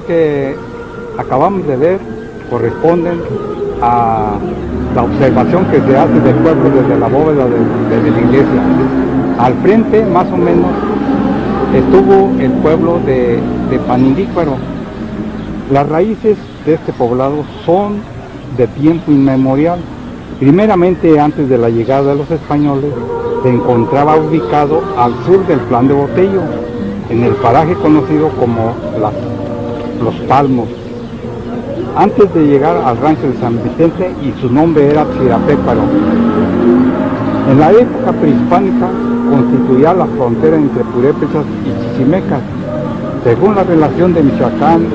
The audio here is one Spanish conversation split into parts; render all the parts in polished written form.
Que acabamos de ver corresponden a la observación que se hace del pueblo desde la bóveda de la iglesia. Al frente, más o menos, estuvo el pueblo de Panindícuaro. Las raíces de este poblado son de tiempo inmemorial. Primeramente, antes de la llegada de los españoles, se encontraba ubicado al sur del Plan de Botello, en el paraje conocido como Los Palmos, antes de llegar al rancho de San Vicente, y su nombre era Chirapécuaro. En la época prehispánica constituía la frontera entre purépechas y chichimecas, según la relación de Michoacán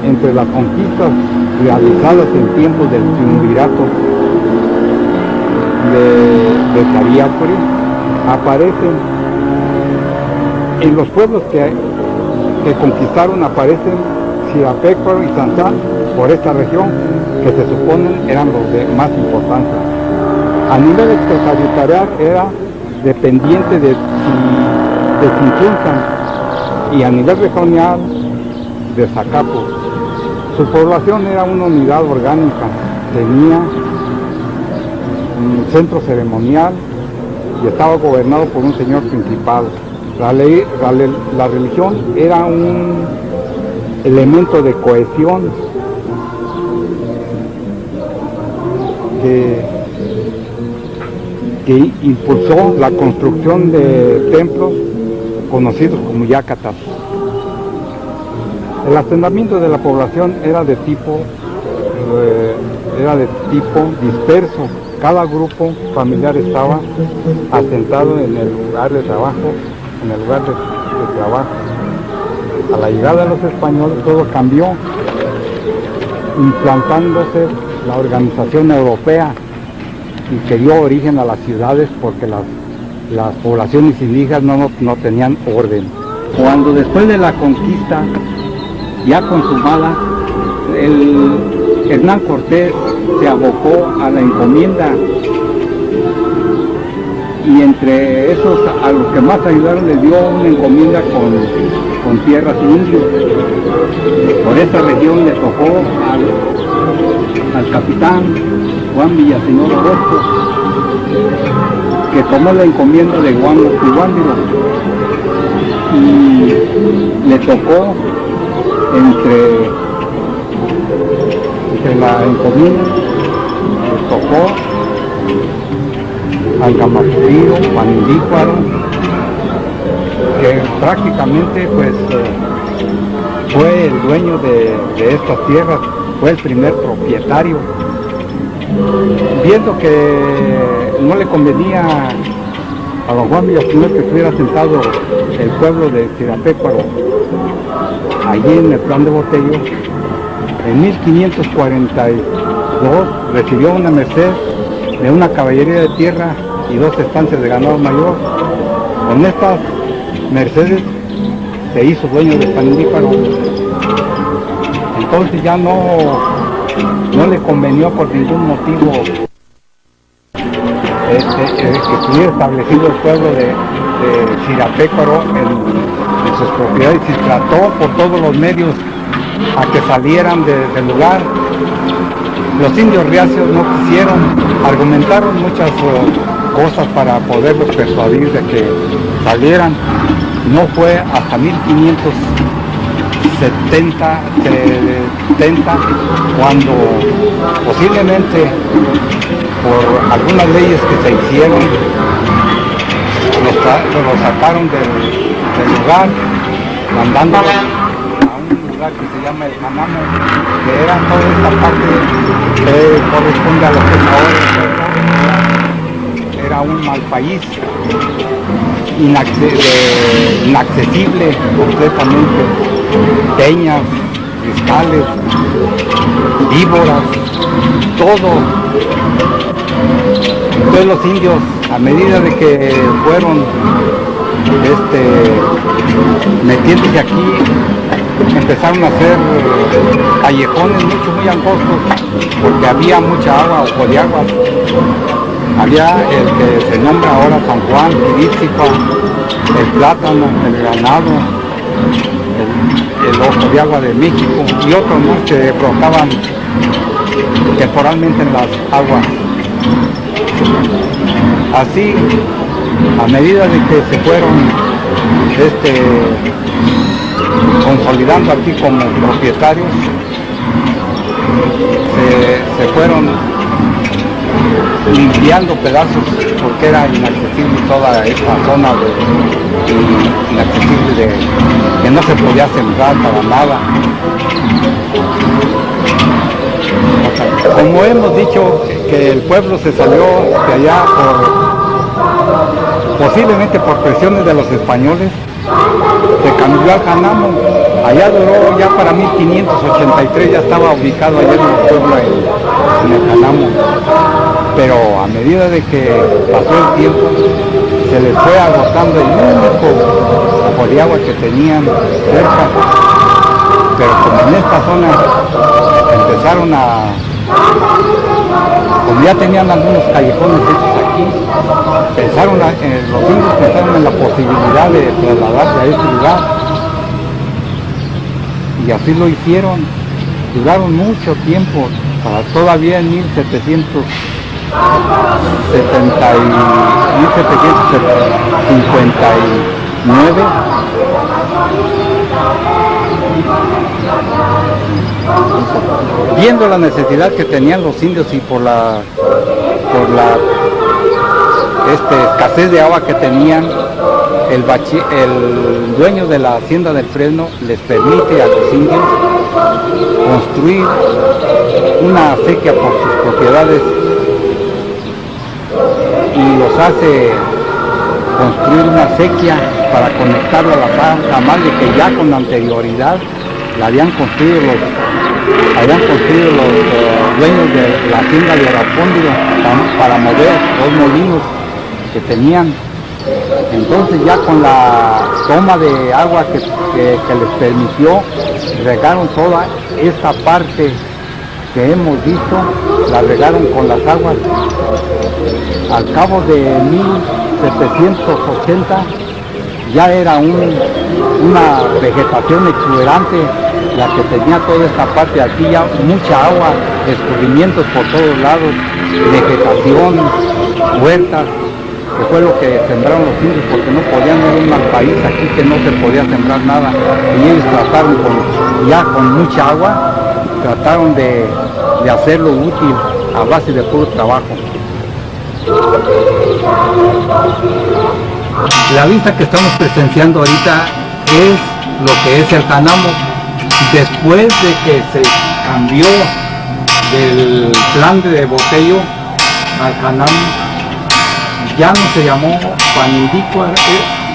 entre las conquistas realizadas en tiempos del triunvirato de Tariacuri. Aparecen en los pueblos que conquistaron, aparecen Chirapécuaro y Santá por esta región, que se suponen eran los de más importancia. A nivel extracurricular era dependiente de Chinchuncan, y a nivel regional de Zacapo. Su población era una unidad orgánica, tenía un centro ceremonial y estaba gobernado por un señor principal. La religión era un elemento de cohesión que impulsó la construcción de templos conocidos como yácatas. El asentamiento de la población era de tipo disperso. Cada grupo familiar estaba asentado en el lugar de trabajo, A la llegada de los españoles todo cambió, implantándose la organización europea, y que dio origen a las ciudades, porque las poblaciones indígenas no tenían orden. Cuando después de la conquista ya consumada, Hernán Cortés se abocó a la encomienda, y entre esos a los que más ayudaron les dio una encomienda con tierras indios. Por esta región le tocó al capitán Juan Villaseñor Orozco, que tomó la encomienda de Guándiro, y le tocó entre la encomienda, le tocó al Gamapurío, Panindícuaro, que prácticamente pues fue el dueño de estas tierras, fue el primer propietario. Viendo que no le convenía a don Juan Villaseñor que estuviera sentado el pueblo de Sirapecuaro allí en el Plan de Botello, en 1542 recibió una merced de una caballería de tierra y 2 estancias de ganado mayor. Con estas mercedes se hizo dueño de Panindícuaro. Entonces ya no le convenió por ningún motivo que estuviera establecido el pueblo de Sirapecuaro en sus propiedades, y trató por todos los medios a que salieran del lugar. Los indios riacios no quisieron, argumentaron muchas cosas para poderlos persuadir de que salieran. No fue hasta 1570 cuando posiblemente por algunas leyes que se hicieron los sacaron del lugar, mandándolos a un lugar que se llama el Janamo, que era toda esta parte que corresponde a lo que es ahora. Era un mal país, inaccesible completamente, peñas, cristales, víboras, todo. Entonces los indios, a medida de que fueron metiéndose aquí, empezaron a hacer callejones muy angostos, porque había mucha agua, ojo de aguas. Había el que se nombra ahora San Juan, Quirítzicua, el Plátano, el Granado, el ojo de agua de México y otros más que brotaban temporalmente en las aguas. Así, a medida de que se fueron consolidando aquí como propietarios, se fueron limpiando pedazos, porque era inaccesible toda esta zona inaccesible, que no se podía sembrar para nada. Como hemos dicho, que el pueblo se salió de allá posiblemente por presiones de los españoles, se cambió al Janamo. Allá duró, ya para 1583 ya estaba ubicado allá en el pueblo, en el Janamo. Pero a medida de que pasó el tiempo, se les fue agotando el único ojo de agua que tenían cerca. Pero como en esta zona empezaron como ya tenían algunos callejones hechos aquí, los indios pensaron en la posibilidad de trasladarse a ese lugar, y así lo hicieron. Duraron mucho tiempo, todavía en 1759 viendo la necesidad que tenían los indios y por la escasez de agua que tenían, el dueño de la hacienda del Fresno les permite a los indios construir una acequia por sus propiedades, y los hace construir una acequia para conectarla a la Santa Madre, que ya con anterioridad la habían construido los dueños de la hacienda de Arapóndiro para mover 2 molinos que tenían Entonces ya con la toma de agua que les permitió, regaron toda esta parte que hemos visto, la regaron con las aguas. Al cabo de 1780 ya era una vegetación exuberante la que tenía toda esta parte. Aquí ya mucha agua, escurrimientos por todos lados, vegetación, huertas, que fue lo que sembraron los indios, porque no podían ir al país aquí que no se podía sembrar nada, y ellos trataron ya con mucha agua, trataron de hacerlo útil a base de puro trabajo. La vista que estamos presenciando ahorita es lo que es el Canamo. Después de que se cambió del plan de Botello al Canamo, ya no se llamó Panindícuaro,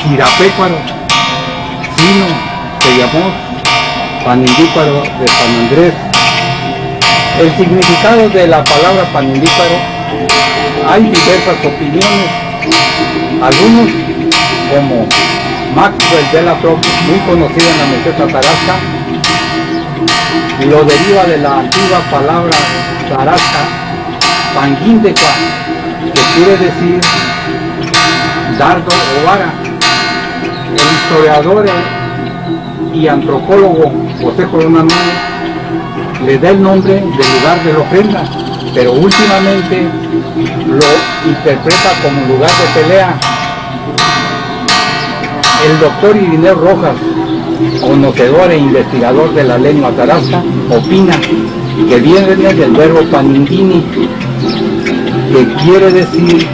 Chirapecuaro, sino se llamó Panindícuaro de San Andrés. El significado de la palabra Panindícuaro, hay diversas opiniones. Algunos, como Maxwell de la Trope, muy conocido en la meseta Tarasca, lo deriva de la antigua palabra Tarasca, Panguindecua, que quiere decir dardo o vara. El historiador y antropólogo José Corona Núñez le da el nombre del lugar de la ofrenda, pero últimamente lo interpreta como lugar de pelea. El doctor Irineo Rojas, conocedor e investigador de la lengua tarasca, opina que viene del verbo panindini, que quiere decir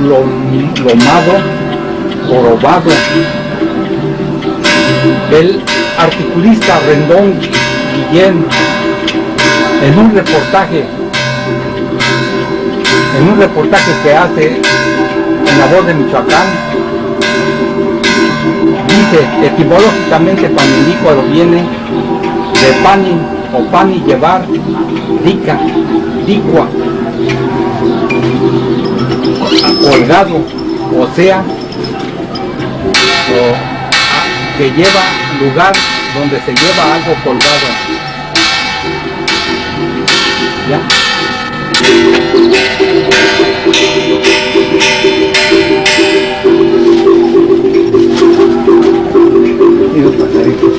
lomado, jorobado. El articulista Rendón Guillén, en un reportaje que hace en La Voz de Michoacán, dice: etimológicamente Panindícuaro viene de panin o pani, llevar, dica, dicua, colgado, o sea, que lleva lugar donde se lleva algo colgado. ¿Ya? Y los pajaritos.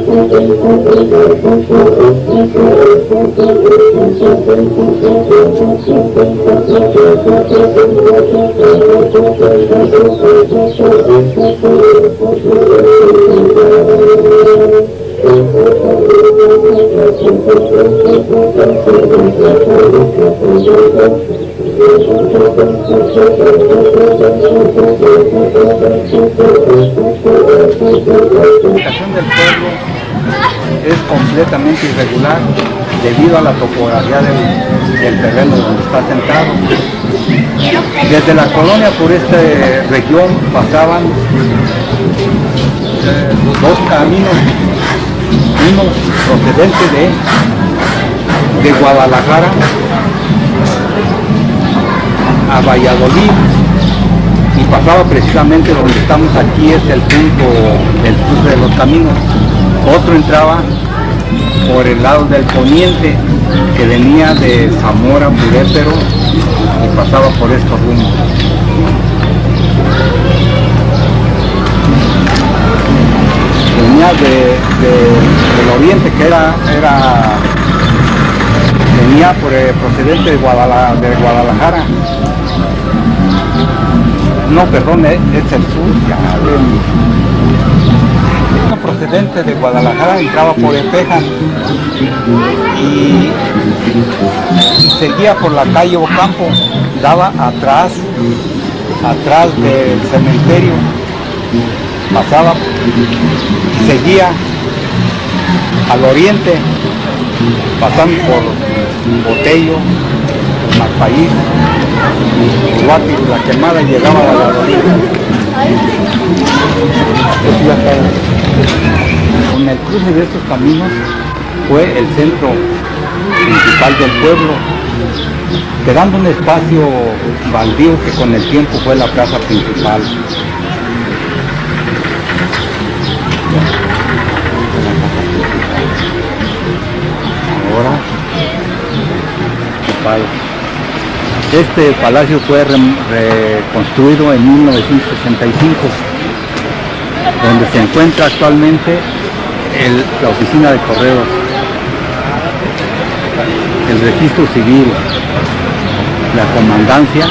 La del pueblo es completamente irregular debido a la topografía del terreno donde está asentado. Desde la colonia por esta región pasaban dos caminos, uno procedente de Guadalajara a Valladolid y pasaba precisamente donde estamos aquí, es el punto del cruce de los caminos. Otro entraba por el lado del poniente, que venía de Zamora, Purétero, y pasaba por estos rumbos. Venía del oriente, que venía procedente de Guadalajara. No, perdón, es el sur, procedente de Guadalajara entraba por Epeja y seguía por la calle Ocampo, daba atrás del cementerio, pasaba, seguía al oriente, pasando por Botello, Malpaís, Guati, La Quemada, y llegaba a Valladolid. Con el cruce de estos caminos fue el centro principal del pueblo, quedando un espacio baldío que con el tiempo fue la plaza principal. Ahora, este palacio fue reconstruido en 1965, donde se encuentra actualmente la oficina de correos, el registro civil, la comandancia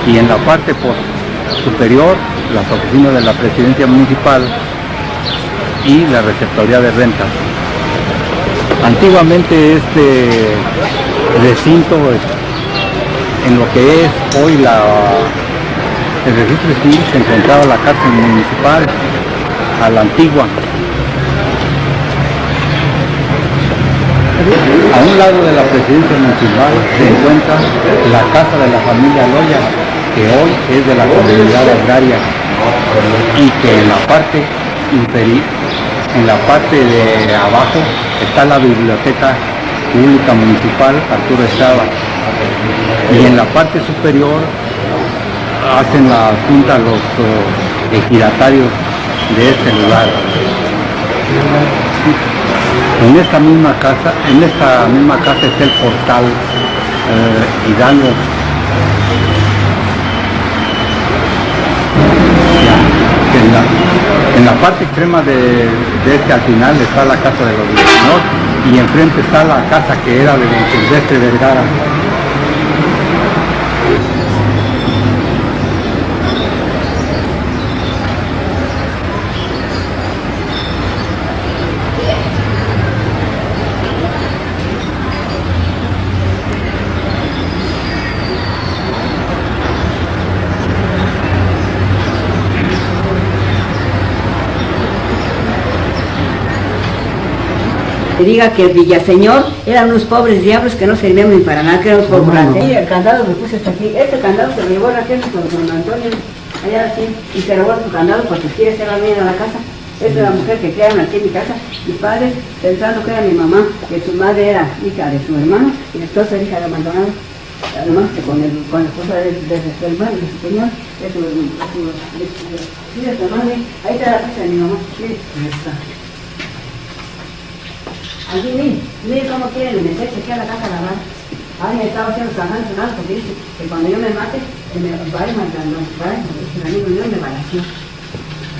y en la parte superior las oficinas de la presidencia municipal y la receptoría de rentas. Antiguamente este recinto, en lo que es hoy el registro civil, se encontraba la cárcel municipal a la antigua. A un lado de la presidencia municipal se encuentra la casa de la familia Loya, que hoy es de la comunidad agraria, y que en la parte inferior, en la parte de abajo, está la biblioteca pública municipal Arturo Estrada, y en la parte superior hacen la junta los ejidatarios de este lugar. En esta misma casa está el portal Hidalgo. En la parte extrema de este, al final, está la casa de los Villasenor, y enfrente está la casa que era de don Silvestre Vergara. Que diga que el Villaseñor eran unos pobres diablos que no servían ni para nada, que eran por grande. Y el candado me puse hasta aquí. Este candado se lo llevó Raquel con don Antonio, allá así, y se robó su candado porque quiere ser la mía a la casa. Esta es la mujer que crearon aquí en mi casa. Mis padres, pensando que era mi mamá, que su madre era hija de su hermano y después era hija de abandonado. Además, con la esposa de su hermano, de su señor, de su madre. Ahí está la casa de mi mamá. Ahí está. Allí, miren cómo quieren meterse aquí a la casa a lavar. Alguien estaba haciendo sanando porque dice que cuando yo me mate, se me va a matar, el amigo mío me balació.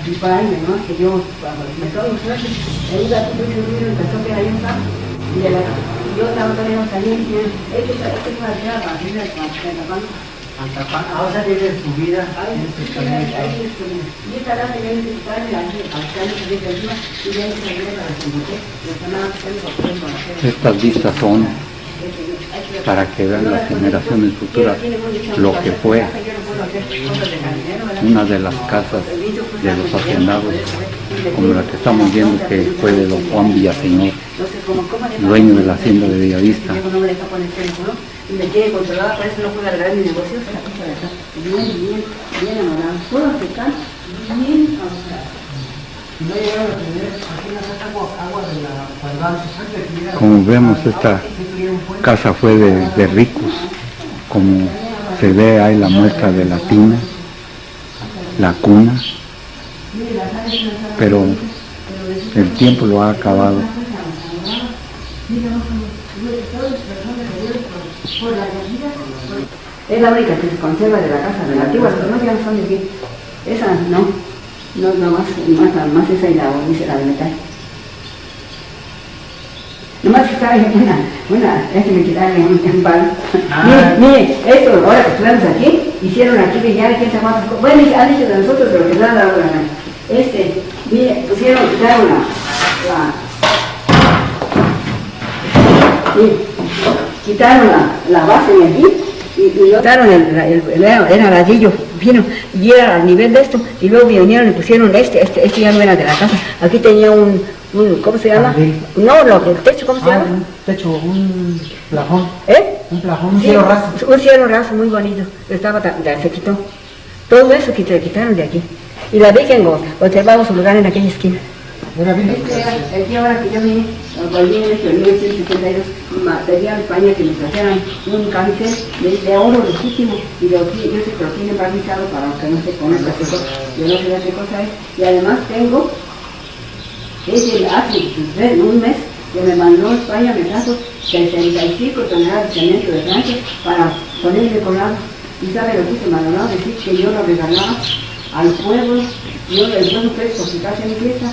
Y para ahí, ¿no? Que yo, cuando empezó a mostrar, el gatito y el niño empezó a quedar ahí un sapo. Y yo estaba todavía saliendo y este es una tierra para hacer el tapando. Ahora vive su vida en este camino. Y esta edad tenía que estar en la calle que viene encima y ya se viene para que me Estas vistas son para que vean las generaciones futuras lo que fue una de las casas de los hacendados, como la que estamos viendo, que fue de don Juan Villaseñor, dueño de la hacienda de Bellavista. Y me tiene controlada, por eso no puedo agarrar mi negocio, es la cosa de acá. Bien amarrado. Todos los que están bien amarrados. No llegaron a tener aquí en la casa agua de la Guadalajara. Como vemos, esta casa fue de ricos, como se ve ahí la muestra de la tina, la cuna, pero el tiempo lo ha acabado. Es la única que se conserva de la casa de la antigua, los demás ya no son de aquí. Esa no más esa y la dice la de metal. Nomás está es que me quitaron un palo. Mire, esto, ahora que estuvimos aquí, hicieron aquí de ya, quién sabe cuántas cosas. Bueno, han dicho de nosotros, pero que se han dado la gana. Mire, quitaron quitaron la base de aquí y quitaron era ladrillo fino y era al nivel de esto y luego vinieron y pusieron este ya no era de la casa. Aquí tenía un ¿cómo se llama? No, el techo, ¿cómo se llama? Un techo, un plafón. Un plafón, un Sí, cielo raso. un cielo raso muy bonito, se quitó. Todo eso quitaron de aquí. Y la Virgen conservaba su lugar en aquella esquina. Era bien. El día ahora que yo vine, volví en 1972, pedí a España que me trajeran un cáncer de oro legítimo y yo sé que lo tienen barnizado para que no se conozca qué cosa, yo no sé qué cosa es. Y además tengo, hace un mes que me mandó a España, me trajo 65 toneladas de cemento de Francia para ponerle colado. Y sabe lo que hizo Maldonado, decir que yo lo regalaba al pueblo, yo el pueblo fue por su casa en fiesta.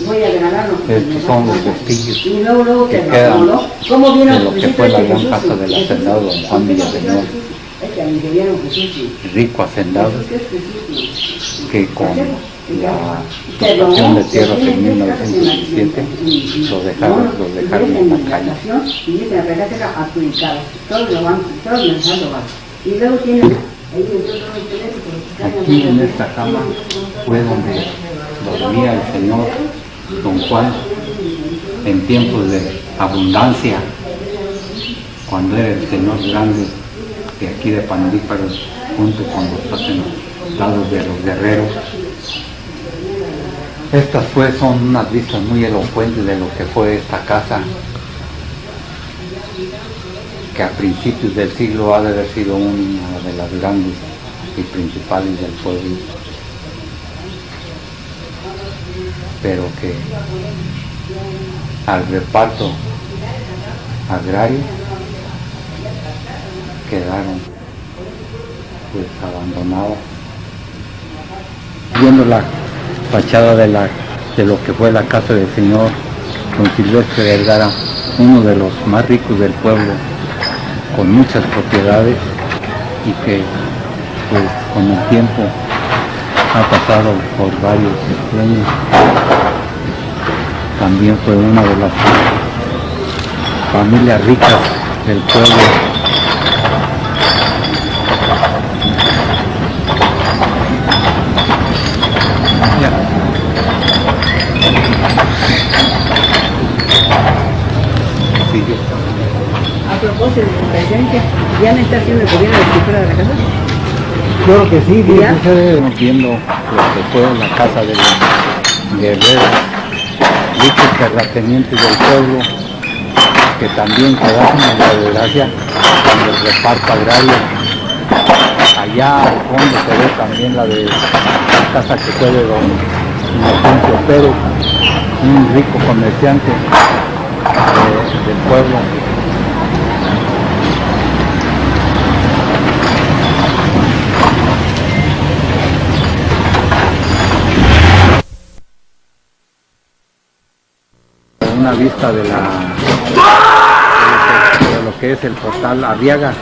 Voy a regalarlo. Estos son los vestigios y luego que quedan de lo que fue la gran casa del hacendado don Juan Villaseñor, rico hacendado, que con la expropiación de tierras en 1917 los dejaron en la calle. Y dice, la verdad que era adjudicado, todos los bancos, todos los bancos. Y luego tiene aquí en esta cama fue donde dormía el señor don Juan en tiempos de abundancia, cuando era el señor grande de aquí de Panandíparos, junto con los hacendados de los guerreros. Estas son unas vistas muy elocuentes de lo que fue esta casa, que a principios del siglo ha de haber sido una de las grandes y principales del pueblo, pero que al reparto agrario quedaron pues abandonadas. Viendo la fachada de lo que fue la casa del señor don Silvestre Vergara, uno de los más ricos del pueblo, con muchas propiedades, y que pues con el tiempo ha pasado por varios dueños. También fue una de las familias ricas del pueblo. A propósito de su presencia, ¿ya me está haciendo el gobierno de la escritura de la casa? Yo creo que sí, ¿Ya? Estamos viendo lo que fue la casa de los guerreros, ricos terratenientes del pueblo, que también quedaron en la desgracia con el reparto agrario. Allá al fondo se ve también la casa que fue de don Inocencio Pérez, un rico comerciante del pueblo. una vista de lo que es el portal Arriaga.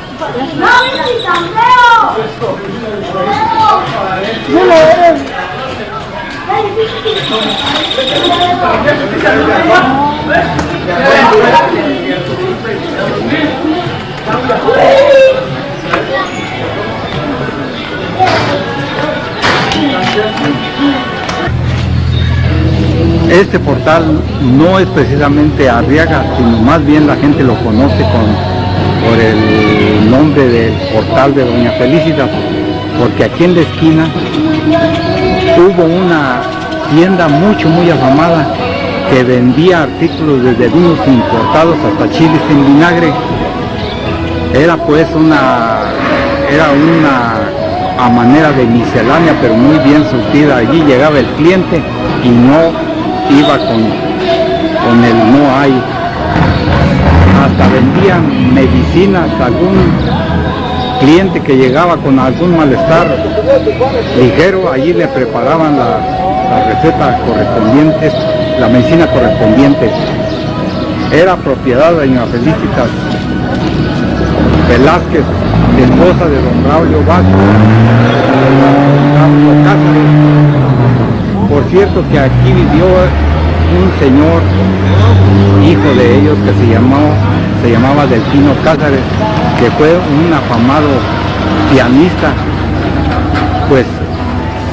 Este portal no es precisamente Arriaga, sino más bien la gente lo conoce por el nombre del portal de Doña Felicitas, porque aquí en la esquina hubo una tienda muy afamada que vendía artículos desde vinos importados hasta chiles en vinagre. Era pues una a manera de miscelánea, pero muy bien surtida. Allí llegaba el cliente y no iba con el no hay. Hasta vendían medicinas. Algún cliente que llegaba con algún malestar ligero, allí le preparaban la receta correspondiente, la medicina correspondiente. Era propiedad de Doña Felicitas Velázquez, esposa de don Braulio Vázquez Cázares. Por cierto que aquí vivió un señor, hijo de ellos, que se llamaba Delfino Cázares, que fue un afamado pianista. Pues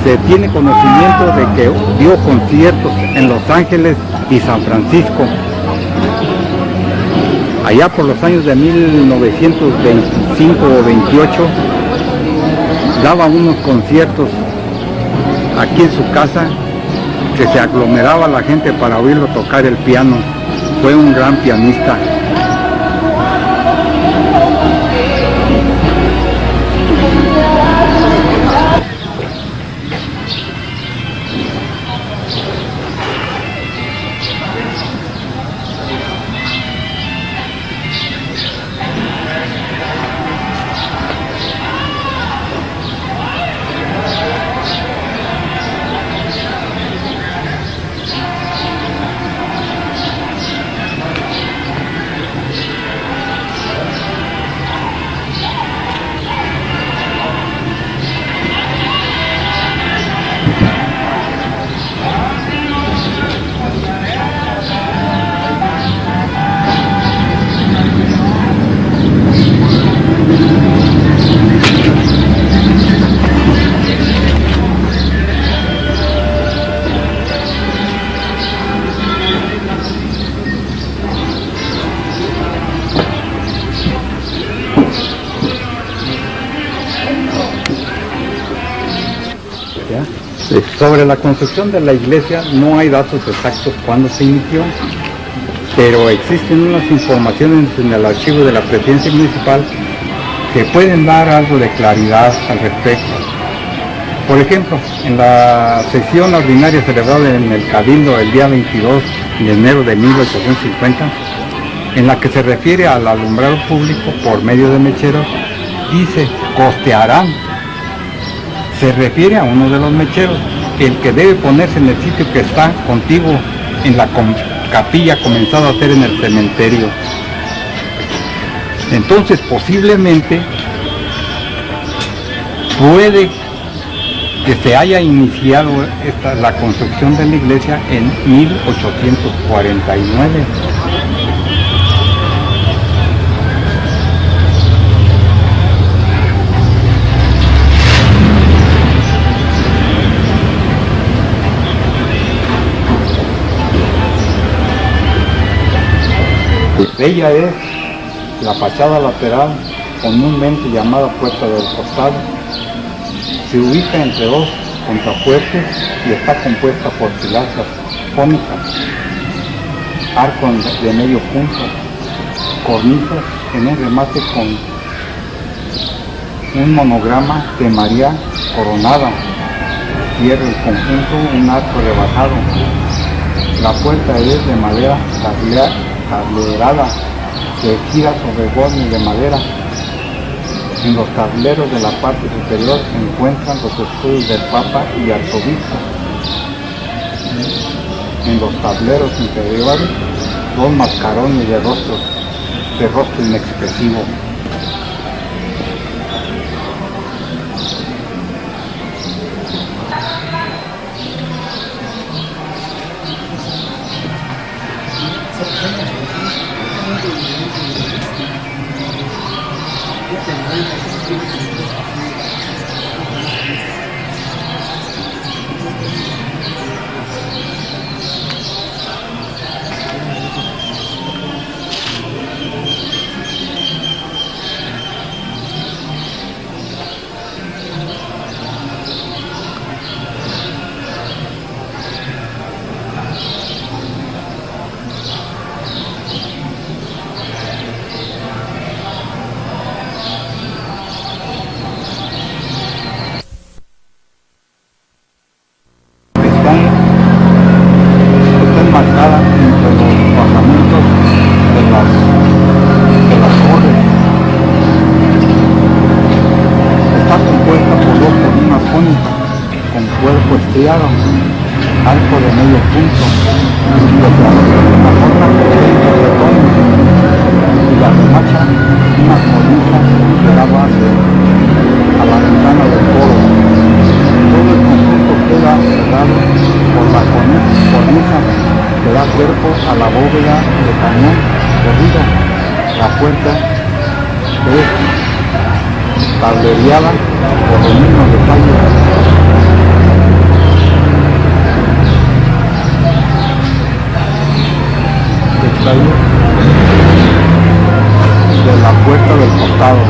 se tiene conocimiento de que dio conciertos en Los Ángeles y San Francisco. Allá por los años de 1925 o 28 daba unos conciertos aquí en su casa, que se aglomeraba la gente para oírlo tocar el piano. Fue un gran pianista. Sobre la construcción de la iglesia no hay datos exactos cuándo se inició, pero existen unas informaciones en el archivo de la Presidencia Municipal que pueden dar algo de claridad al respecto. Por ejemplo, en la sesión ordinaria celebrada en el Cabildo el día 22 de enero de 1850, en la que se refiere al alumbrado público por medio de mecheros, dice costearán. Se refiere a uno de los mecheros, el que debe ponerse en el sitio que está contiguo en la capilla comenzada a hacer en el cementerio. Entonces posiblemente puede que se haya iniciado la construcción de la iglesia en 1849. Ella es la fachada lateral, comúnmente llamada Puerta del Costado. Se ubica entre dos contrafuertes y está compuesta por pilastras cónicas, arcos de medio punto, cornisas en un remate con un monograma de María coronada. Cierra el conjunto un arco rebajado. La puerta es de madera tablerada, que gira sobre bornes de madera. En los tableros de la parte superior se encuentran los escudos del Papa y Arzobispo. En los tableros inferiores dos mascarones de rostro inexpresivo. Está enmarcada entre los bajamentos de las torres. Está compuesta por dos columnas cónicas con cuerpo estriado, arco de medio punto, la otra de retones, y la remacha una cornisa que da base a la ventana del coro. Todo el conjunto queda cerrado por la cornisa que da cuerpo a la bóveda de cañón corrido. La puerta que es tablereada por los mismos detalles. De la puerta del costado.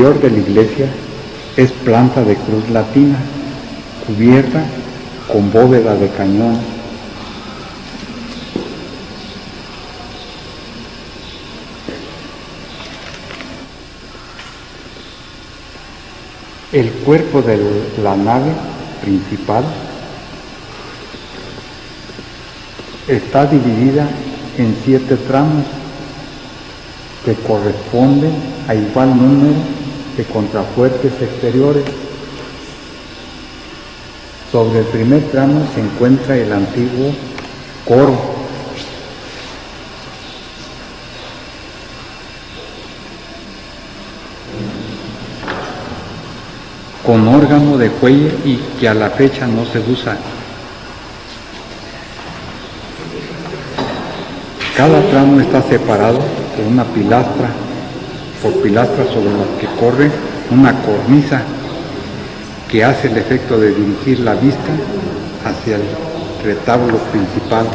exterior de la iglesia es planta de cruz latina, cubierta con bóveda de cañón. El cuerpo de la nave principal está dividida en 7 tramos que corresponden a igual número de contrafuertes exteriores. Sobre el primer tramo se encuentra el antiguo coro, con órgano de cuello y que a la fecha no se usa. Cada tramo está separado por una pilastra, sobre las que corre una cornisa que hace el efecto de dirigir la vista hacia el retablo principal.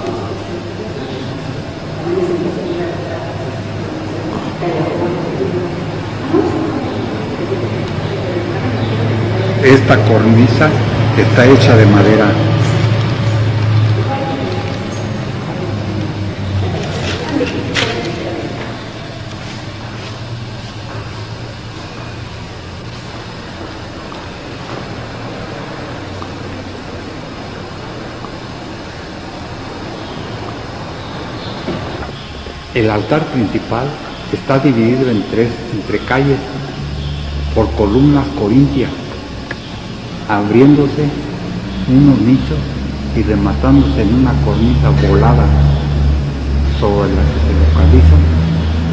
Esta cornisa está hecha de madera. El altar principal está dividido en 3 entrecalles por columnas corintias, abriéndose unos nichos y rematándose en una cornisa volada sobre la que se localizan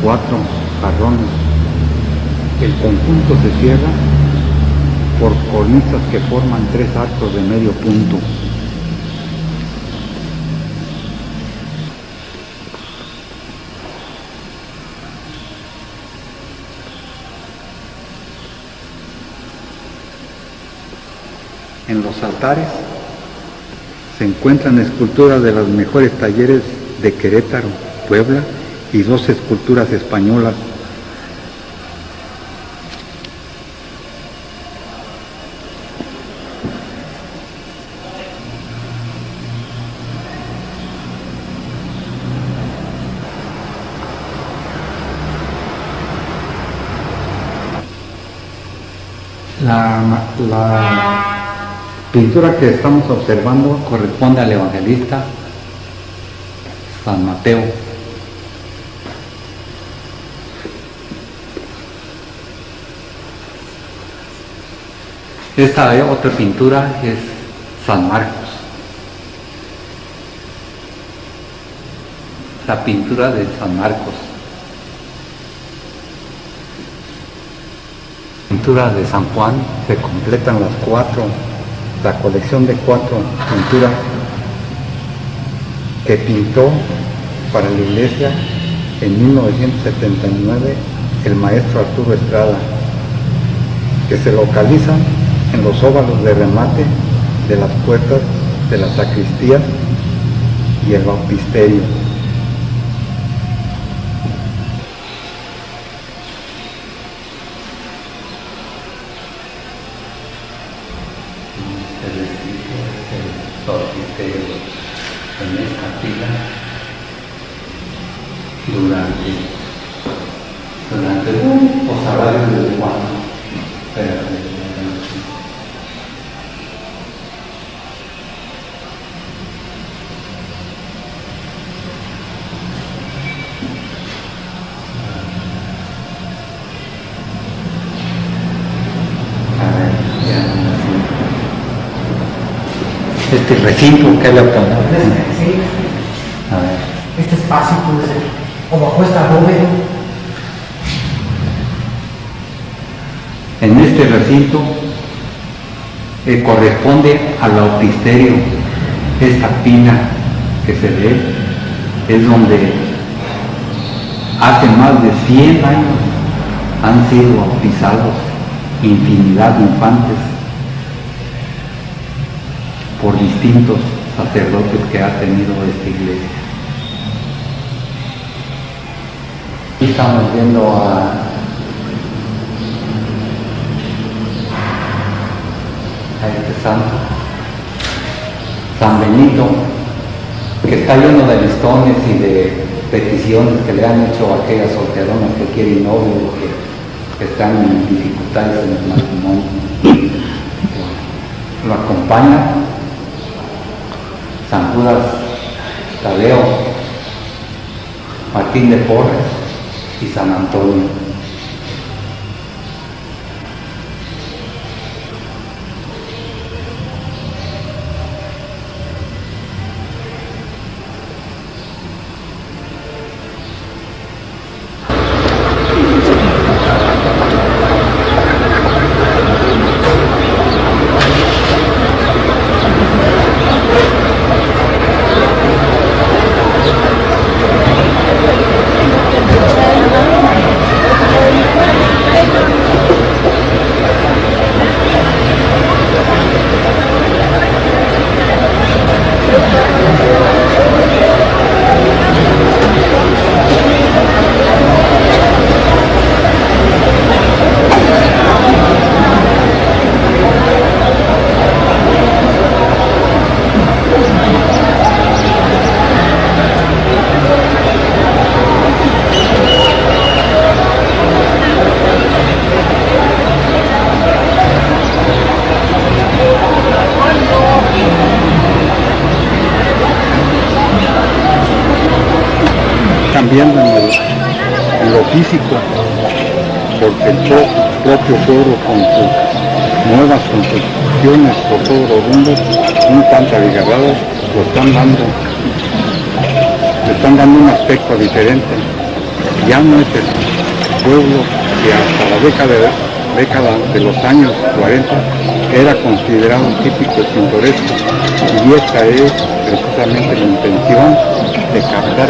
4 jarrones. El conjunto se cierra por cornisas que forman 3 arcos de medio punto. En los altares se encuentran esculturas de los mejores talleres de Querétaro, Puebla y 2 esculturas españolas. La pintura que estamos observando corresponde al evangelista San Mateo. Esta otra pintura es San Marcos. La pintura de San Marcos. Pintura de San Juan, se completan la colección de 4 pinturas que pintó para la iglesia en 1979 el maestro Arturo Estrada, que se localizan en los óvalos de remate de las puertas de la sacristía y el baptisterio. En esta pila durante o sabrá desde cuándo, pero este recinto que hay acá. Sí. A ver. Este espacio puede ser, o bajo esta bóveda. En este recinto corresponde al bautisterio. Esta pina que se ve es donde hace más de 100 años han sido bautizados infinidad de infantes por distintos sacerdotes que ha tenido esta iglesia. Aquí estamos viendo a este santo, San Benito, que está lleno de listones y de peticiones que le han hecho a aquellas solteronas que quieren novio, que están en dificultades en el matrimonio. Lo acompaña San Judas Tadeo, Martín de Porres y San Antonio. Cambiando en lo físico, porque el propio pueblo con sus nuevas construcciones por todos los rumbos, un tanto abigarradas, le están dando un aspecto diferente. Ya no es el pueblo que hasta la década de los años 40 era considerado típico y pintoresco, y esta es precisamente la intención de captar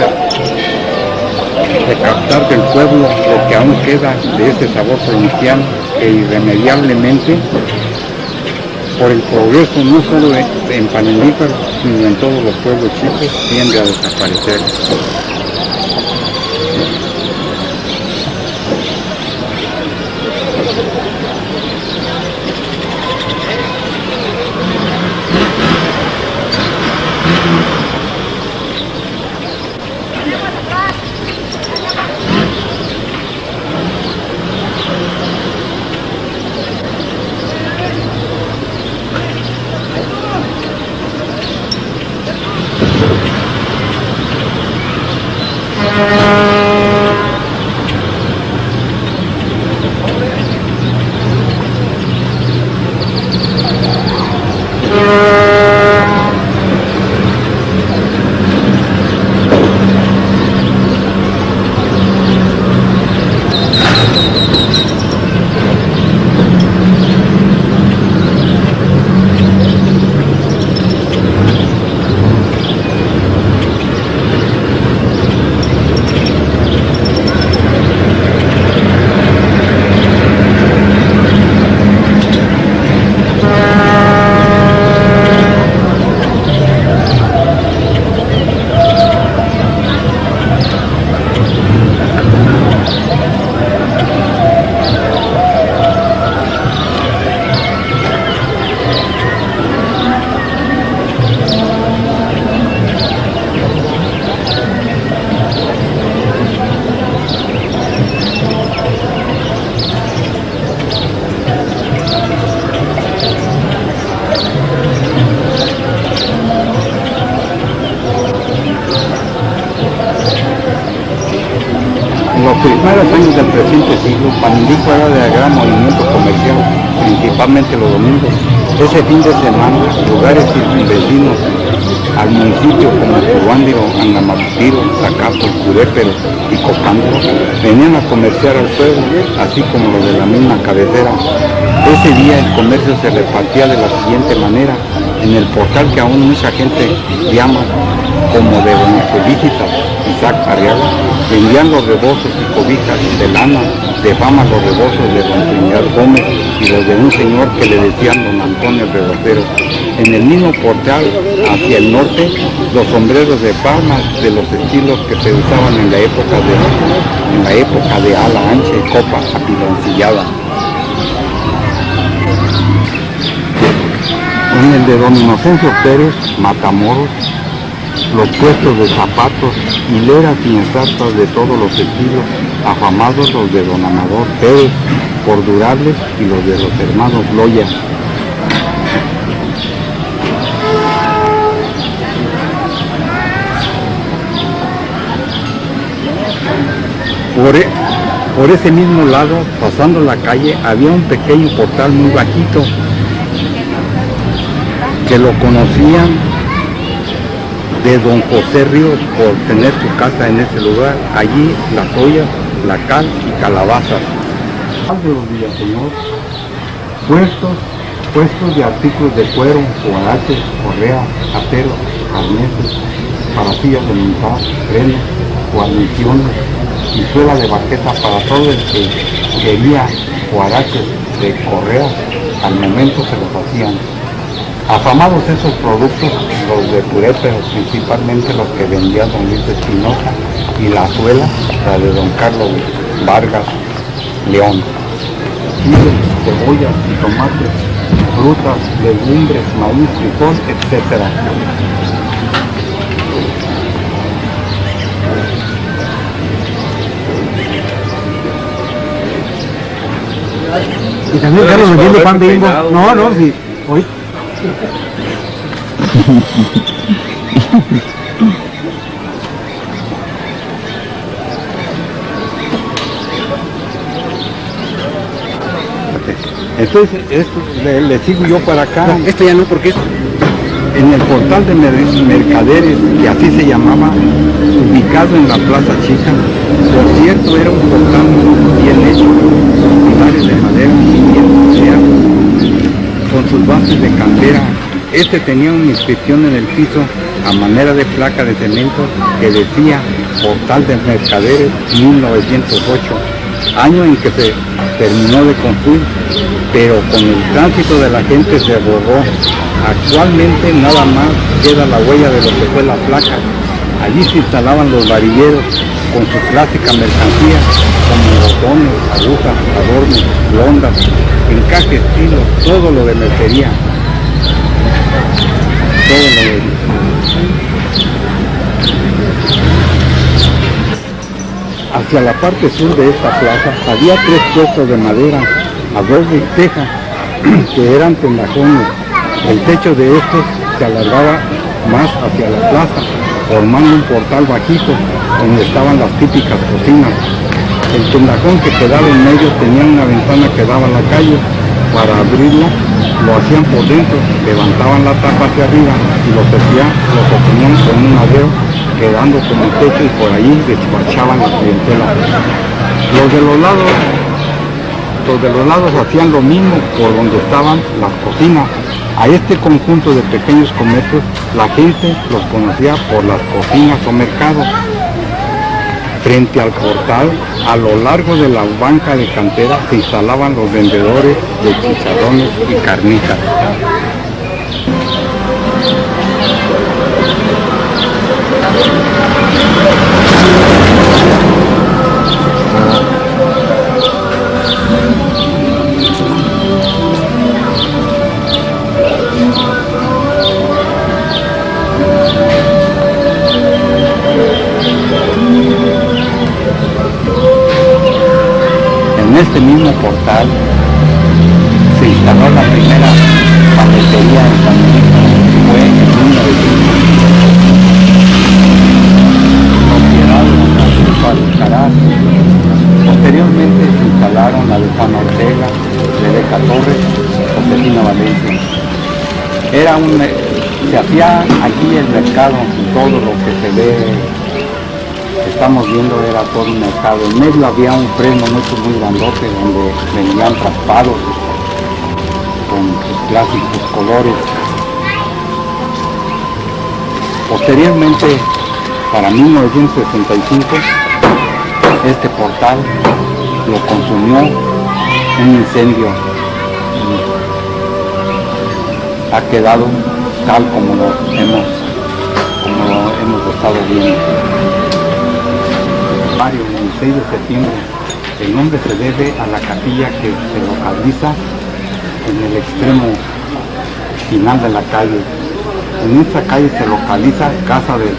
del pueblo lo que aún queda de ese sabor provincial que irremediablemente, por el progreso no solo en Panendífero, sino en todos los pueblos chicos, tiende a desaparecer. En los primeros años del presente siglo, Panendífero era de gran movimiento comercial, principalmente los domingos. Ese fin de semana, lugares circunvecinos al municipio como Turbándiro, Angamaputiro, Zacato, Curépero y Cocándiro venían a comerciar al pueblo, así como los de la misma cabecera. Ese día el comercio se repartía de la siguiente manera: en el portal que aún mucha gente llama como de Doña Felicitas Isaac Arriaga, vendían los rebozos y cobijas de lana, de fama los rebozos de Don Trinidad Gómez y los de un señor que le decían Don Antonio Rebocero. En el mismo portal, hacia el norte, los sombreros de palma de los estilos que se usaban en la época de ala ancha y copa apiloncillada. En el de don Inocencio Pérez, Matamoros, los puestos de zapatos, hileras y estatuas de todos los estilos, afamados los de don Amador Pérez, por durables, y los de los hermanos Loya. Por ese mismo lado, pasando la calle, había un pequeño portal muy bajito, que lo conocían de don José Ríos por tener su casa en ese lugar. Allí las ollas, la cal y calabazas. De los Villaseñor, puestos de artículos de cuero, guaraches, correas, ateros, arneses, para sillas de montar, frenos, guarniciones y suela de baqueta para todo el que quería guaraches de correas. Al momento se los hacían. Afamados esos productos, los de puréperos, principalmente los que vendía don Luis Espinosa, y la suela, la de don Carlos Vargas León. Chiles, cebollas y tomates, frutas, legumbres, maíz, frijol, etc. Y también Carlos vendiendo pan Bimbo. No, sí. Hoy. Entonces, esto le sigo yo para acá. No, esto ya no, porque esto. En el portal de mercaderes, que así se llamaba, ubicado en la Plaza Chica. Por cierto, era un portal muy bien hecho, con pilares de madera y bien bronceados, con sus bases de cantera. Este tenía una inscripción en el piso a manera de placa de cemento que decía Portal de Mercaderes 1908, año en que se terminó de construir, pero con el tránsito de la gente se borró. Actualmente nada más queda la huella de lo que fue la placa. Allí se instalaban los varilleros con su clásica mercancía, como botones, agujas, adornos, londas, encajes, hilos, todo lo de mercería. Hacia la parte sur de esta plaza había 3 puestos de madera a doble teja que eran tendajones. El techo de estos se alargaba más hacia la plaza, formando un portal bajito donde estaban las típicas cocinas. El tendajón que quedaba en medio tenía una ventana que daba a la calle. Para abrirla lo hacían por dentro, levantaban la tapa hacia arriba y lo sostenían con un madero, quedando como techo, y por allí despachaban la clientela. Los de los lados hacían lo mismo por donde estaban las cocinas. A este conjunto de pequeños comercios la gente los conocía por las cocinas o mercados. Frente al portal, a lo largo de la banca de cantera, se instalaban los vendedores de chicharrones y carnitas. En este mismo portal se instaló la primera paletería en San Luis, fue en 1900, propiedad de don Francisco Alcaraz. Posteriormente se instalaron la de Juan Ortega, Rebeca Torres, Josefina Valencia. Se hacía aquí el mercado, todo lo que se ve. Estamos viendo era todo un mercado. En medio había un freno muy grandote donde vendían raspados con sus clásicos colores. Posteriormente, para 1965, este portal lo consumió un incendio. Ha quedado tal como lo hemos estado viendo. El 6 de septiembre, el nombre se debe a la capilla que se localiza en el extremo final de la calle. En esta calle se localiza casa del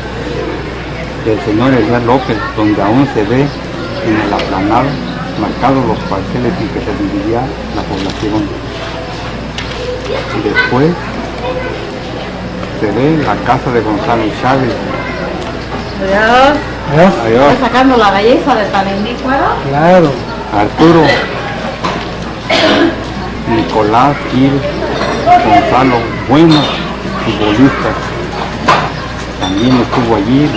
señor Elías López, donde aún se ve en el aplanado marcados los parceles en que se dividía la población. Después se ve la casa de Gonzalo Chávez. Adiós. ¿Estás sacando la belleza de Palindícuaro? Claro. Arturo, Nicolás, Gil, Gonzalo, buenos futbolistas. También estuvo allí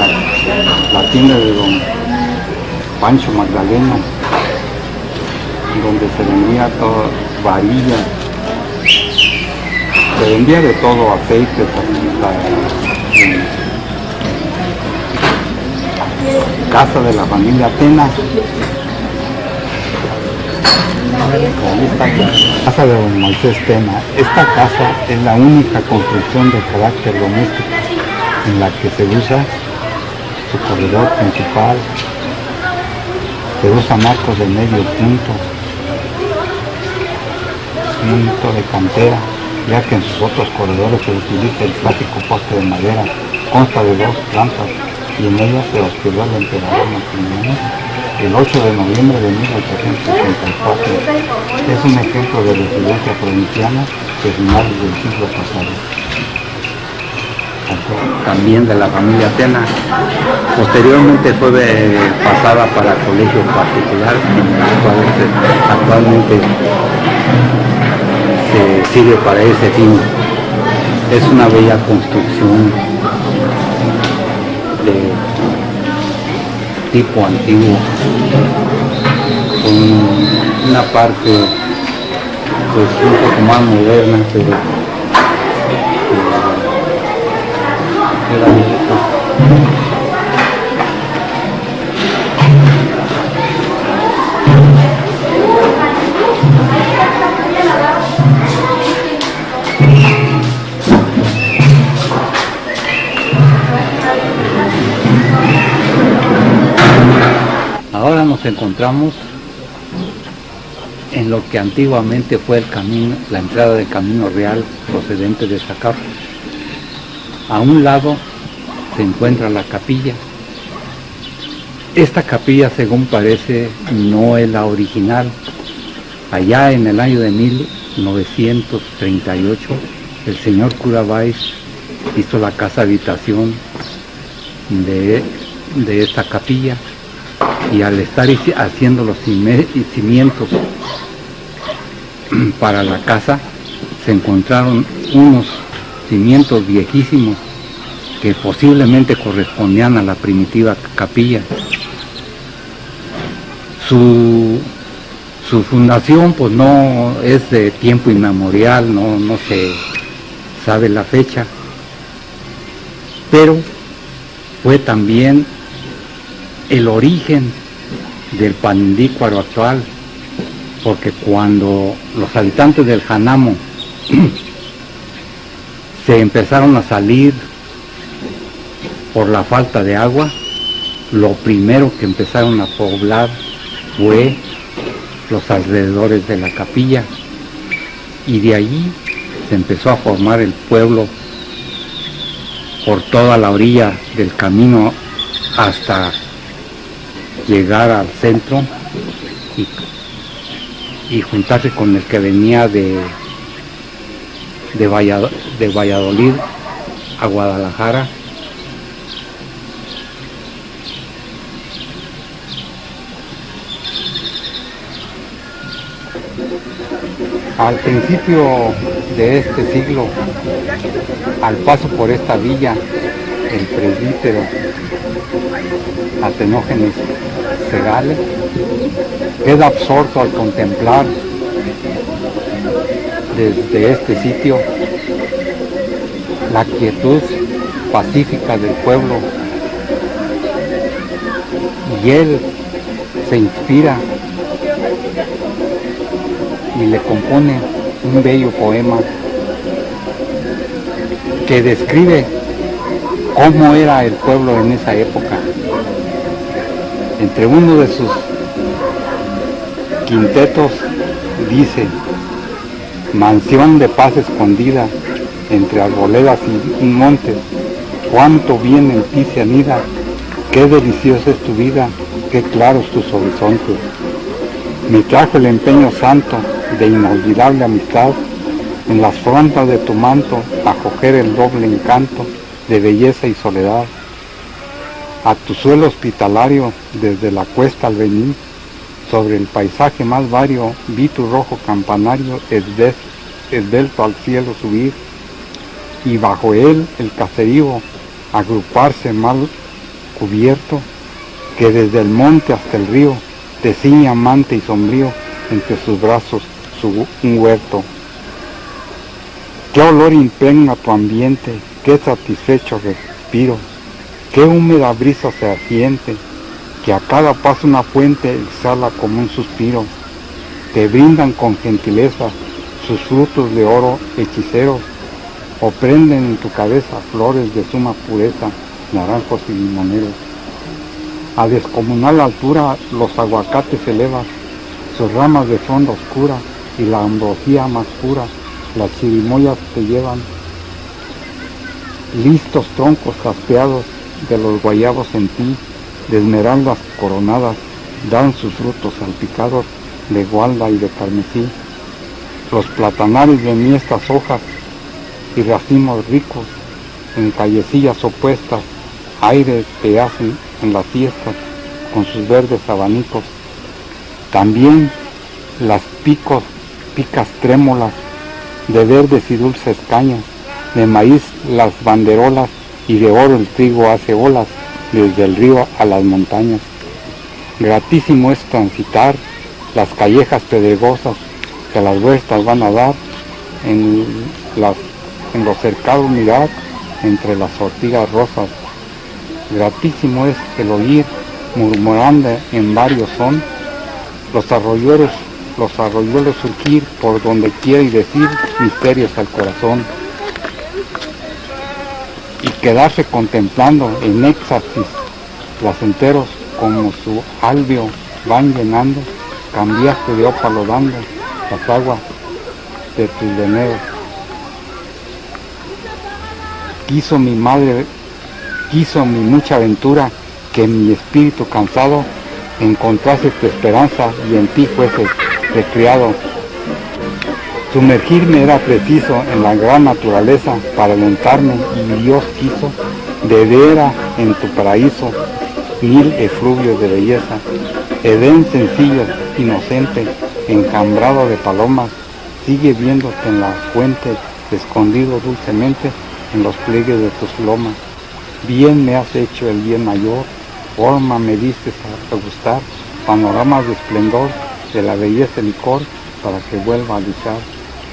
la tienda de don Pancho Magdaleno, donde se vendía todo, varillas, se vendía de todo, aceites, casa de la familia Atena. Casa de don Moisés Tena. Esta casa es la única construcción de carácter doméstico en la que se usa su corredor principal, se usa marcos de medio punto de cantera, ya que en sus otros corredores se utiliza el clásico poste de madera, consta de 2 plantas y en ella se hospedó el emperador Maximiliano el 8 de noviembre de 1864. Es un ejemplo de residencia provinciana de finales del siglo pasado. También de la familia Atena. Posteriormente fue pasada para colegio particular, actualmente se sirve para ese fin. Es una bella construcción de tipo antiguo, con una parte pues un poco más moderna, pero era Ahora nos encontramos en lo que antiguamente fue el camino, la entrada del Camino Real procedente de Zacapu. A un lado se encuentra la capilla. Esta capilla, según parece, no es la original. Allá en el año de 1938, el señor cura Báez hizo la casa habitación de esta capilla, y al estar haciendo los cimientos para la casa, se encontraron unos cimientos viejísimos que posiblemente correspondían a la primitiva capilla. Su fundación pues no es de tiempo inmemorial, no se sabe la fecha, pero fue también el origen del Palindícuaro actual, porque cuando los habitantes del Janamo se empezaron a salir por la falta de agua, lo primero que empezaron a poblar fue los alrededores de la capilla, y de allí se empezó a formar el pueblo por toda la orilla del camino hasta llegar al centro y juntarse con el que venía de Valladolid a Guadalajara. Al principio de este siglo, al paso por esta villa, el presbítero Atenógenes Segales queda absorto al contemplar desde este sitio la quietud pacífica del pueblo, y él se inspira y le compone un bello poema que describe cómo era el pueblo en esa época. Entre uno de sus quintetos dice: mansión de paz escondida entre arboledas y montes, cuánto bien en ti se anida, qué deliciosa es tu vida, qué claros tus horizontes. Me trajo el empeño santo de inolvidable amistad, en las frondas de tu manto acoger el doble encanto de belleza y soledad. A tu suelo hospitalario desde la cuesta al venir, sobre el paisaje más vario vi tu rojo campanario esbelto al cielo subir, y bajo él el caserío agruparse mal cubierto, que desde el monte hasta el río te ciñe amante y sombrío entre sus brazos un huerto. Qué olor impregna tu ambiente, qué satisfecho respiro, qué húmeda brisa se asiente, que a cada paso una fuente exhala como un suspiro. Te brindan con gentileza sus frutos de oro hechiceros, o prenden en tu cabeza flores de suma pureza, naranjos y limoneros. A descomunal altura los aguacates elevan sus ramas de fronda oscura, y la ambrosía más pura las chirimoyas te llevan. Listos troncos jaspeados de los guayabos en ti, de esmeraldas coronadas, dan sus frutos salpicados de gualda y de carmesí. Los platanares de enhiestas hojas y racimos ricos, en callecillas opuestas, aire te hacen en las fiestas con sus verdes abanicos. También las picas trémolas de verdes y dulces cañas, de maíz las banderolas, y de oro el trigo hace olas desde el río a las montañas. Gratísimo es transitar las callejas pedregosas que a las huertas van a dar, en los cercados mirar entre las ortigas rosas. Gratísimo es el oír murmurando en varios son los arroyuelos surgir por donde quiera y decir misterios al corazón, y quedarse contemplando en éxtasis placenteros como su albio van llenando, cambiaste de ópalo dando las aguas de tus veneros. Quiso mi mucha aventura que mi espíritu cansado encontrase tu esperanza y en ti fuese recreado. Sumergirme era preciso en la gran naturaleza para alentarme, y Dios quiso de vera en tu paraíso mil efluvios de belleza, Edén sencillo, inocente, encambrado de palomas, sigue viéndote en la fuente, escondido dulcemente en los pliegues de tus lomas. Bien me has hecho el bien mayor, forma me diste a gustar, panoramas de esplendor, de la belleza licor, para que vuelva a luchar.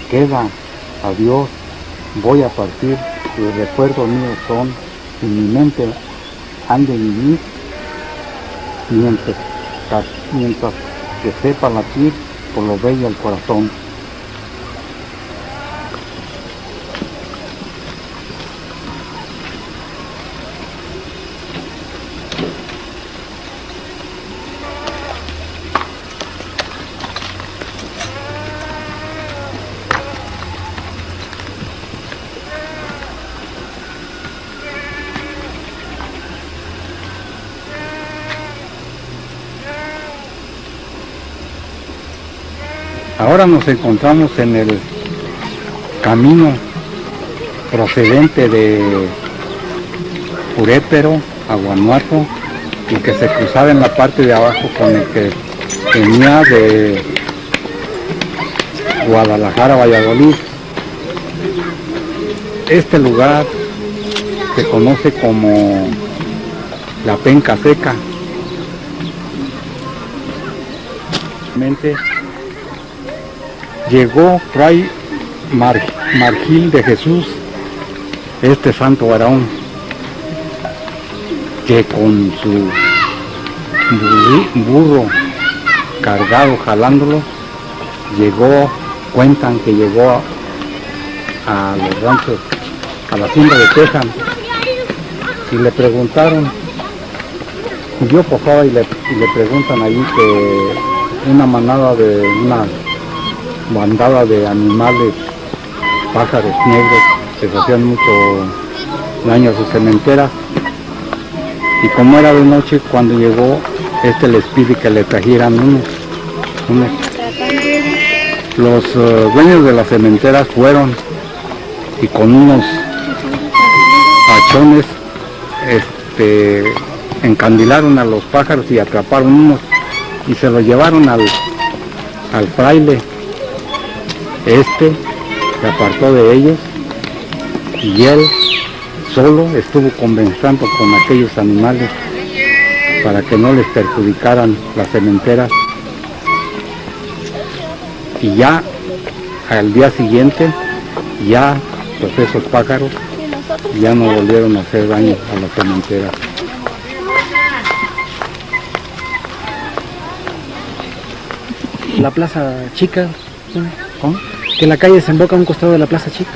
Queda, adiós, voy a partir, los recuerdos míos son, y mi mente han de vivir, mientras que sepa latir por lo bello el corazón. Ahora nos encontramos en el camino procedente de Purépero a Guanajuato, y que se cruzaba en la parte de abajo con el que venía de Guadalajara a Valladolid. Este lugar se conoce como la Penca Seca. Llegó Fray Margil de Jesús, este santo varón, que con su burro cargado, jalándolo, cuentan que llegó a los ranchos, a la hacienda de Tejan, y le preguntaron, yo pasaba y le preguntan ahí que una bandada de animales, pájaros negros, les hacían mucho daño a sus cementeras. Y como era de noche, cuando llegó, les pide que le trajeran unos. Los dueños de las cementeras fueron y con unos hachones encandilaron a los pájaros y atraparon unos y se los llevaron al fraile. Se apartó de ellos y él solo estuvo conversando con aquellos animales para que no les perjudicaran las cementeras. Y ya al día siguiente, ya pues esos pájaros ya no volvieron a hacer daño a las cementeras. La Plaza Chica, ¿Cómo? que la calle desemboca a un costado de la Plaza Chica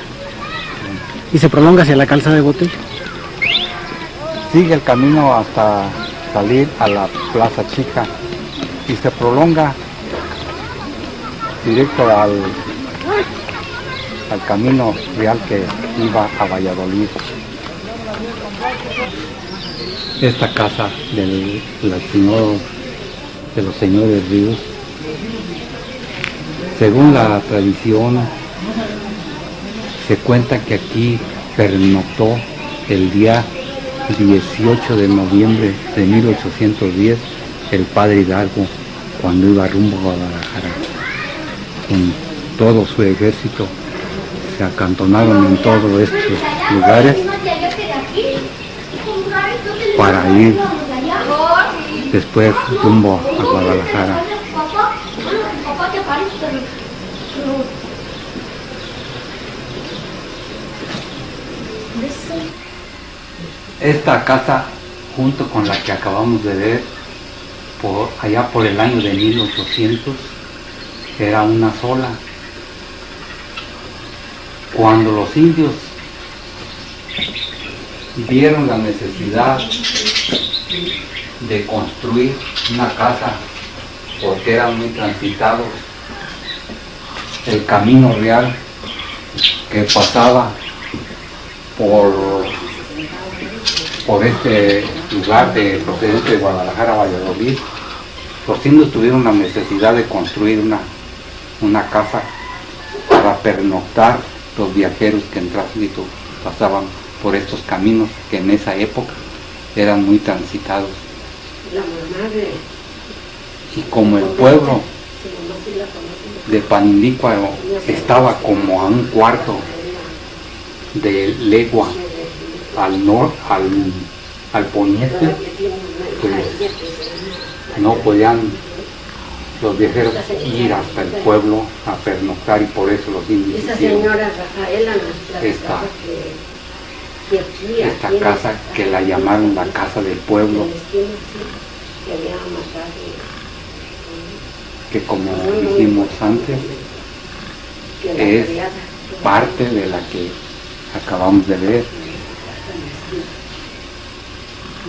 y se prolonga hacia la calzada de Botello. Sigue el camino hasta salir a la Plaza Chica y se prolonga directo al camino real que iba a Valladolid. Esta casa de los señores Ríos, según la tradición, se cuenta que aquí pernoctó el día 18 de noviembre de 1810 el padre Hidalgo, cuando iba rumbo a Guadalajara. Con todo su ejército se acantonaron en todos estos lugares para ir después rumbo a Guadalajara. Esta casa, junto con la que acabamos de ver, allá por el año de 1800, era una sola. Cuando los indios vieron la necesidad de construir una casa, porque era muy transitado el camino real que pasaba por este lugar procedente de Guadalajara a Valladolid, los indios tuvieron la necesidad de construir una casa para pernoctar los viajeros que en tránsito pasaban por estos caminos que en esa época eran muy transitados. Y como el pueblo de Panindícuaro estaba como a un cuarto de legua al poniente, pues no podían los viajeros ir hasta el pueblo a pernoctar, y por eso los indios hicieron esta casa que la llamaron la casa del pueblo, que como dijimos antes es parte de la que acabamos de ver,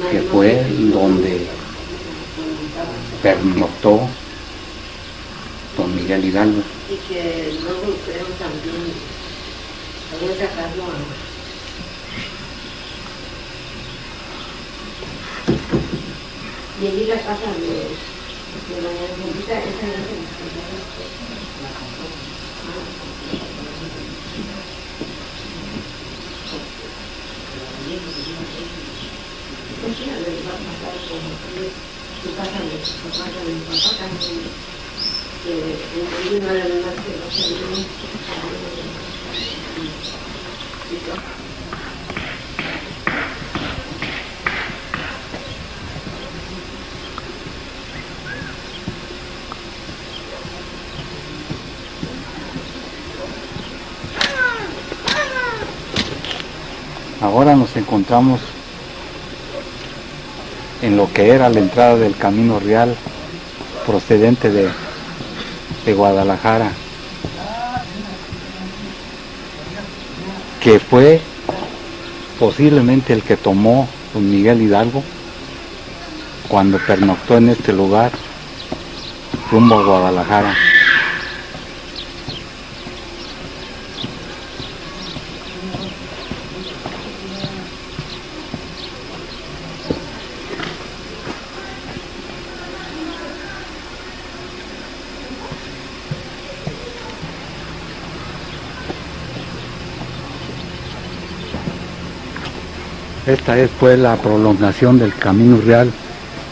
que fue donde pernoctó don Miguel Hidalgo. Y que luego creo también sacarlo y allí la casa de la señorita, esa su casa de mi papá también, que no era más que los hermanos. Ahora nos encontramos en lo que era la entrada del Camino Real procedente de Guadalajara, que fue posiblemente el que tomó don Miguel Hidalgo cuando pernoctó en este lugar rumbo a Guadalajara. Esta es pues la prolongación del Camino Real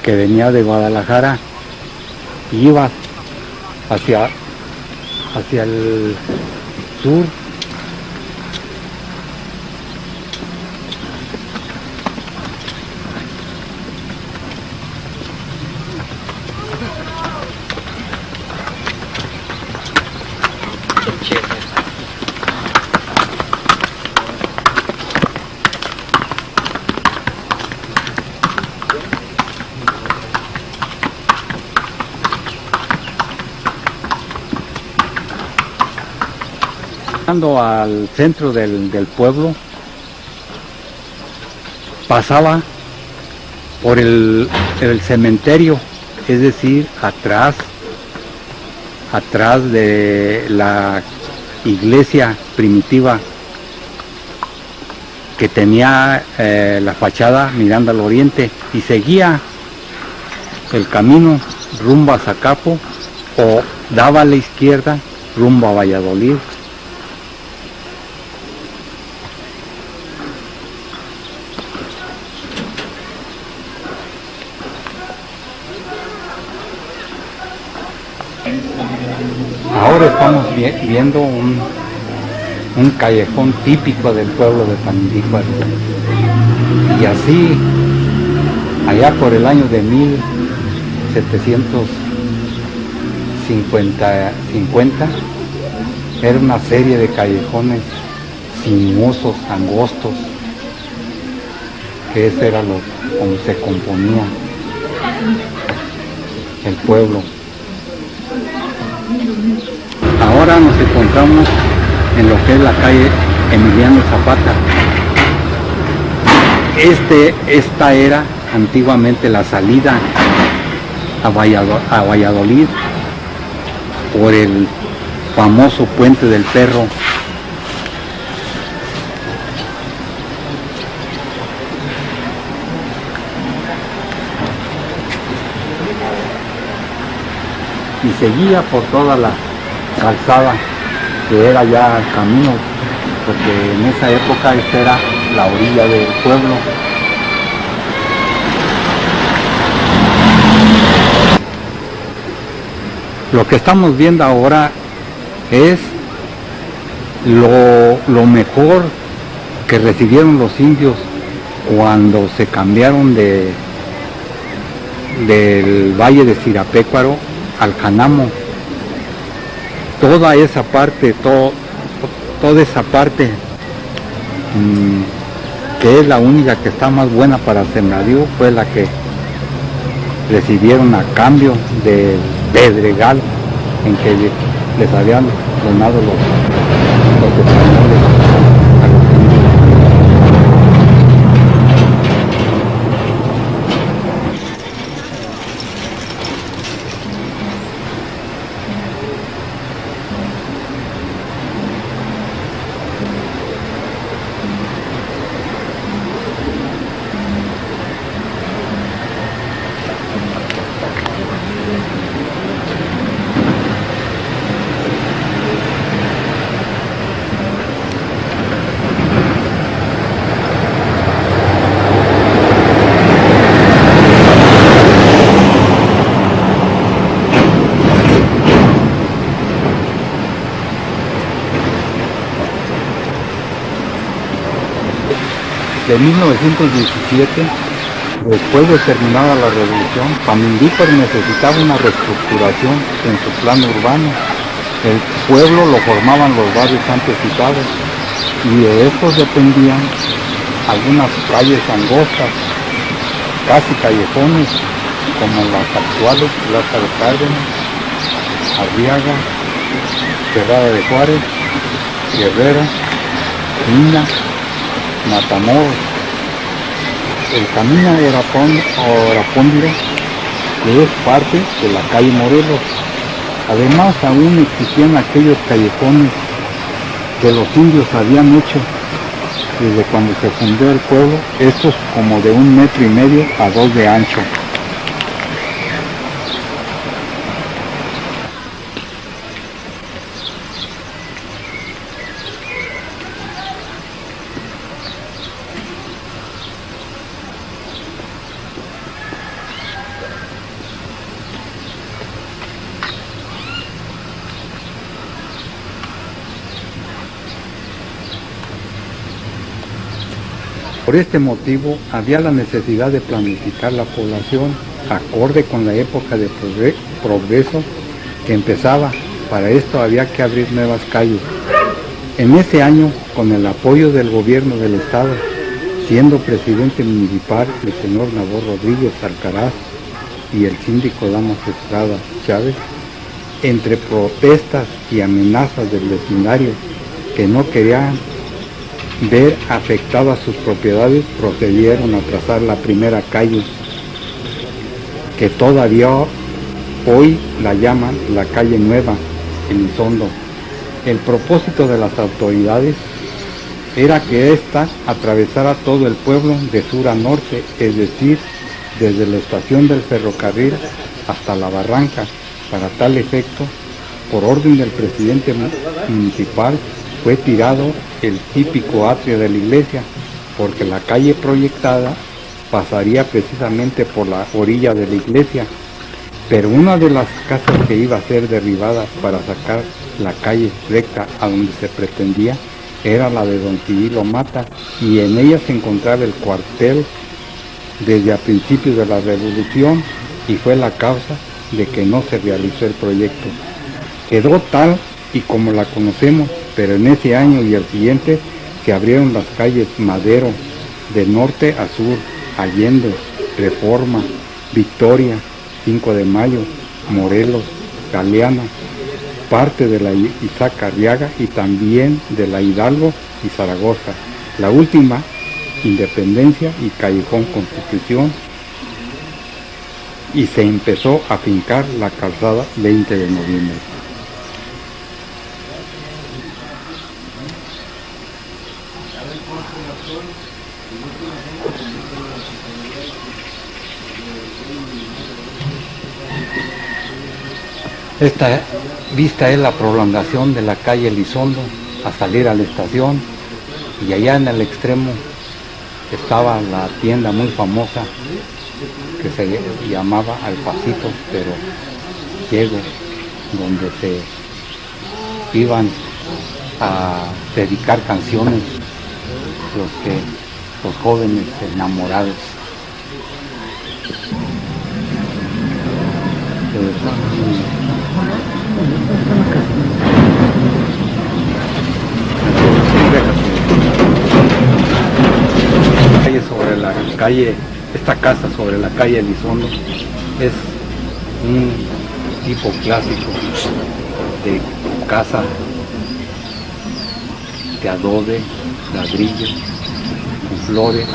que venía de Guadalajara y iba hacia el sur. Llegando al centro del pueblo, pasaba por el cementerio, es decir, atrás de la iglesia primitiva que tenía la fachada mirando al oriente, y seguía el camino rumbo a Zacapo o daba a la izquierda rumbo a Valladolid. Ahora estamos viendo un callejón típico del pueblo de Tamindícuaro. Y así, allá por el año de 1750, era una serie de callejones sinuosos, angostos, que ese era como se componía el pueblo. Ahora nos encontramos en lo que es la calle Emiliano Zapata. Esta era antiguamente la salida a Valladolid por el famoso Puente del Perro. Y seguía por toda la calzada que era ya el camino, porque en esa época esta era la orilla del pueblo. Lo que estamos viendo ahora es lo mejor que recibieron los indios cuando se cambiaron del valle de Sirapecuaro al Canamo. Toda esa parte, toda esa parte que es la única que está más buena para sembradío, fue la que recibieron a cambio del pedregal en que les habían donado los españoles a los indios. De 1917, después de terminada la revolución, Tamindícuaro necesitaba una reestructuración en su plano urbano. El pueblo lo formaban los barrios antes citados, y de estos dependían algunas calles angostas, casi callejones, como las actuales, Lázaro Cárdenas, Arriaga, Cerrada de Juárez, Guerrero, Mina, Matamoros. El camino Arapóndiro, que es parte de la calle Morelos. Además, aún existían aquellos callejones que los indios habían hecho desde cuando se fundó el pueblo, estos como de 1,5 metros a 2 de ancho. Por este motivo había la necesidad de planificar la población acorde con la época de progreso que empezaba. Para esto había que abrir nuevas calles. En ese año, con el apoyo del gobierno del estado, siendo presidente municipal el señor Nabor Rodríguez Alcaraz y el síndico Damas Estrada Chávez, entre protestas y amenazas del vecindario que no querían ver afectadas sus propiedades, procedieron a trazar la primera calle, que todavía hoy la llaman la calle Nueva, Elizondo. El propósito de las autoridades era que ésta atravesara todo el pueblo de sur a norte, es decir, desde la estación del ferrocarril hasta la barranca. Para tal efecto, por orden del presidente municipal, fue tirado el típico atrio de la iglesia, porque la calle proyectada pasaría precisamente por la orilla de la iglesia, pero una de las casas que iba a ser derribada para sacar la calle recta a donde se pretendía era la de don Cirilo Mata, y en ella se encontraba el cuartel desde a principios de la revolución, y fue la causa de que no se realizó el proyecto. Quedó tal y como la conocemos, pero en ese año y el siguiente se abrieron las calles Madero, de norte a sur, Allende, Reforma, Victoria, 5 de Mayo, Morelos, Galeana, parte de la Isaac Arriaga y también de la Hidalgo y Zaragoza. La última, Independencia y Callejón Constitución, y se empezó a fincar la calzada 20 de noviembre. Esta vista es la prolongación de la calle Elizondo a salir a la estación, y allá en el extremo estaba la tienda muy famosa que se llamaba Al Pasito, pero ciego, donde se iban a dedicar canciones los jóvenes enamorados. Sobre la calle, esta casa sobre la calle Elizondo es un tipo clásico de casa de adobe, ladrillo, con flores.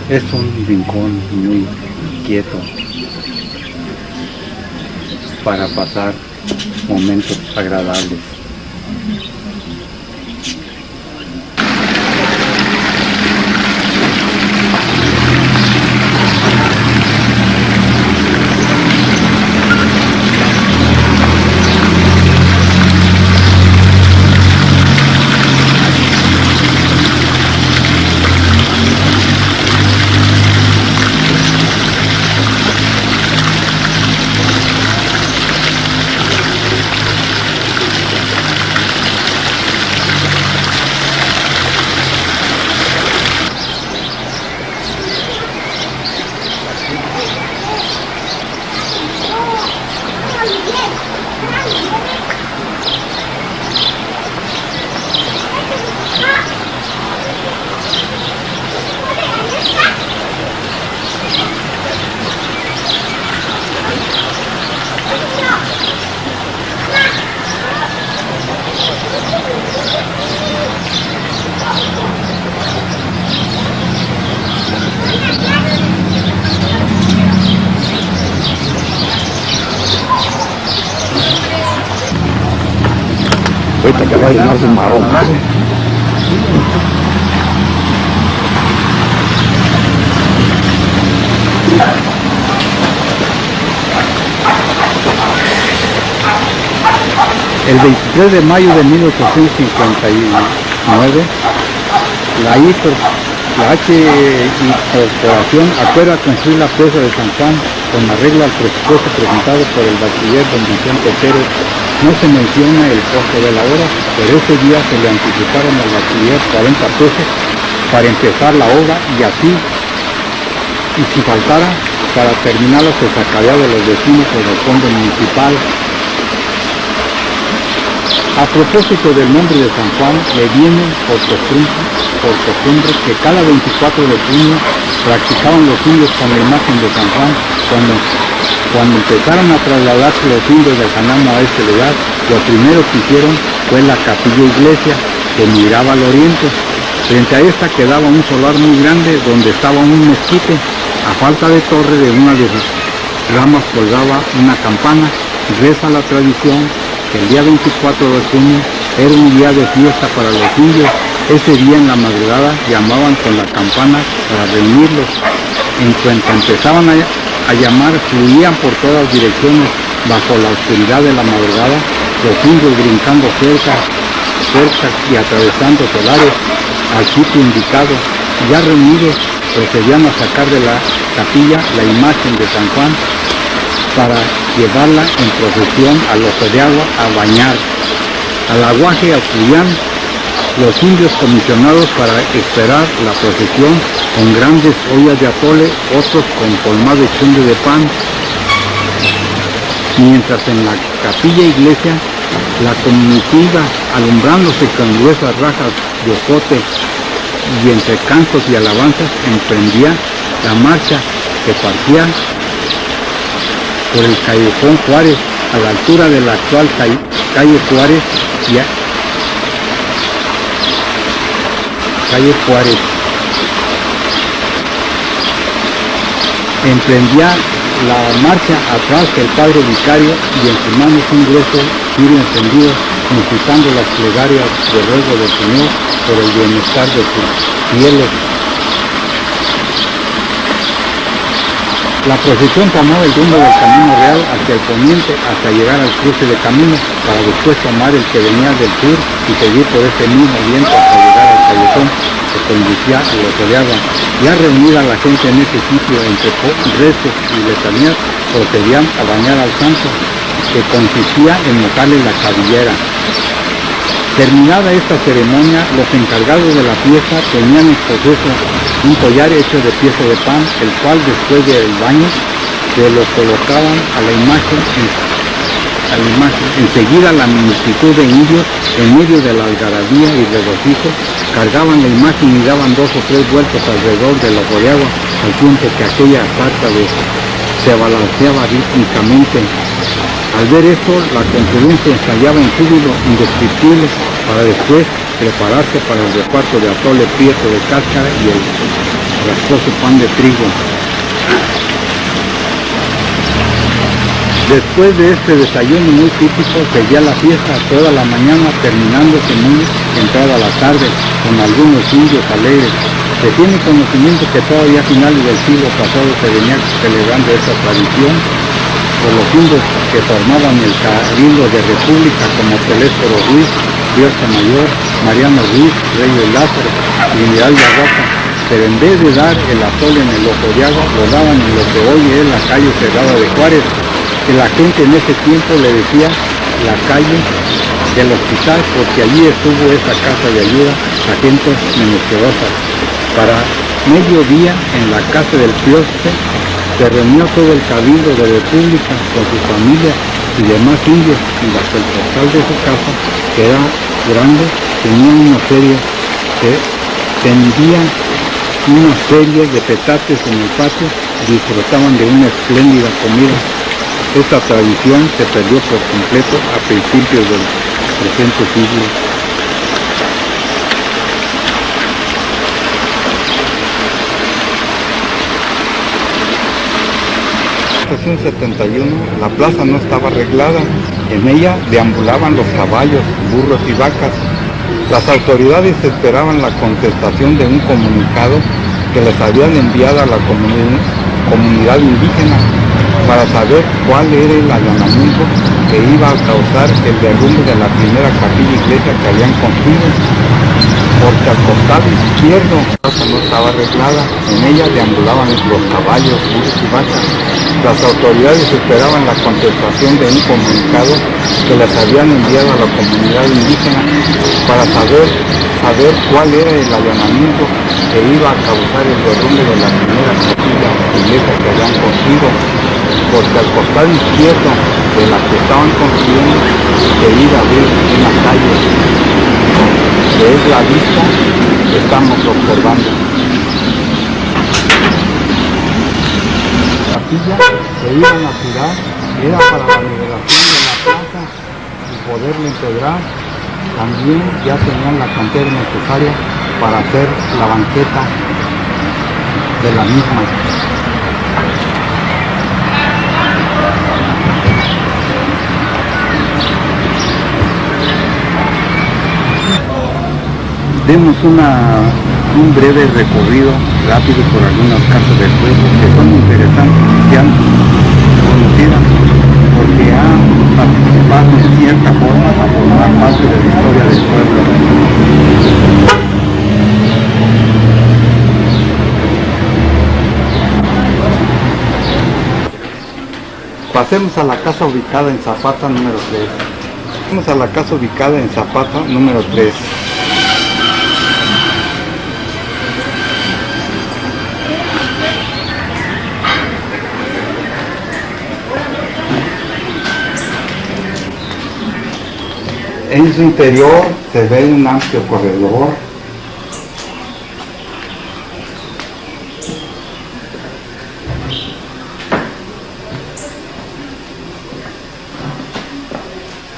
Es un rincón muy quieto para pasar momentos agradables. Ahorita que va a llenarse un marrón. El 23 de mayo de 1859, la La H Corporación acuerda construir la presa de San Juan con arreglo al presupuesto presentado por el bachiller don Vicente Pérez. No se menciona el costo de la obra, pero ese día se le anticiparon al bachiller 40 pesos para empezar la obra y así, y si faltara, para terminarlo se sacaría de los vecinos o del fondo municipal. A propósito del nombre de San Juan, le viene por costumbre que cada 24 de junio practicaban los indios con la imagen de San Juan. Cuando empezaron a trasladarse los indios del Canamo a este lugar, lo primero que hicieron fue la capilla iglesia que miraba al oriente. Frente a esta quedaba un solar muy grande donde estaba un mezquite. A falta de torre, de una de sus ramas colgaba una campana. Reza la tradición que el día 24 de junio era un día de fiesta para los indios. Ese día en la madrugada llamaban con la campana para reunirlos. En cuanto empezaban a llamar, fluían por todas direcciones bajo la oscuridad de la madrugada, los indios brincando cercas y atravesando solares al sitio indicado. Ya reunidos, procedían a sacar de la capilla la imagen de San Juan para llevarla en procesión al ojo de agua a bañar. Al aguaje acudían los indios comisionados para esperar la procesión con grandes ollas de atole, otros con colmado chunde de pan. Mientras en la capilla iglesia, la comitiva, alumbrándose con gruesas rajas de ocote y entre cantos y alabanzas, emprendía la marcha que partía por el Callejón Juárez, a la altura de la actual calle Juárez, calle Juárez. Emprendía la marcha atrás del padre vicario y en sus manos un grueso cirio encendido, musitando las plegarias de ruego del Señor por el bienestar de sus fieles. La procesión tomaba el rumbo del camino real hacia el poniente hasta llegar al cruce de caminos, para después tomar el que venía del sur y seguir por este mismo viento hasta llegar al callejón que conducía al ojo de agua. Ya reunida la gente en ese sitio entre rezos y letanías, procedían a bañar al santo, que consistía en mojarle la cabellera. Terminada esta ceremonia, los encargados de la fiesta tenían en proceso un collar hecho de pieza de pan, el cual después del baño se lo colocaban a la imagen. Enseguida la multitud de indios, en medio de la algarabía y regocijo, cargaban la imagen y daban 2 o 3 vueltas alrededor del ojo de agua, al tiempo que aquella sarta se balanceaba rítmicamente. Al ver esto, la concurrencia estallaba en júbilo indescriptible, para después prepararse para el reparto de atole prieto de cáscara y el rasposo pan de trigo. Después de este desayuno muy típico, seguía la fiesta toda la mañana, terminándose muy entrada la tarde, con algunos indios alegres. Se tiene conocimiento que todavía a finales del siglo pasado se venía celebrando esta tradición por los indios que formaban el Cabildo de República, como Telésforo Ruiz, Diosa Mayor, Mariano Ruiz, Reyes Lázaro y General de Aguaca. Pero en vez de dar el atole en el ojo de agua, lo daban en lo que hoy es la calle cerrada de Juárez, que la gente en ese tiempo le decía la calle del hospital, porque allí estuvo esa casa de ayuda a gentes menesterosa. Para mediodía, en la casa del Priospe, se reunió todo el Cabildo de República con sus familias y demás indios, y bajo el portal de su casa, que era grande, tenía una serie que tendía una serie de petates en el patio y disfrutaban de una espléndida comida. Esta tradición se perdió por completo a principios del presente siglo. En 1971 la plaza no estaba arreglada, en ella deambulaban los caballos, burros y vacas. Las autoridades esperaban la contestación de un comunicado que les habían enviado a la comunidad indígena para saber cuál era el allanamiento que iba a causar el derrumbe de la primera capilla iglesia que habían construido. porque al costado izquierdo no estaba arreglada, en ella deambulaban los caballos, burros y vacas. Las autoridades esperaban la contestación de un comunicado que les habían enviado a la comunidad indígena para saber cuál era el allanamiento que iba a causar el derrumbe de la primera capilla iglesia que habían construido, porque al costado izquierdo de la que estaban construyendo se iba a abrir una calle que es la vista que estamos observando. La capilla que iban a tirar era para la nivelación de la plaza y poderla integrar. También ya tenían la cantera necesaria para hacer la banqueta de la misma. Demos un breve recorrido rápido por algunas casas del pueblo que son interesantes y que han conocidas porque han participado en cierta forma a formar parte de la historia del pueblo. Pasemos a la casa ubicada en Zapata número 3. Pasemos a la casa ubicada en Zapata número 3. En su interior se ve un amplio corredor.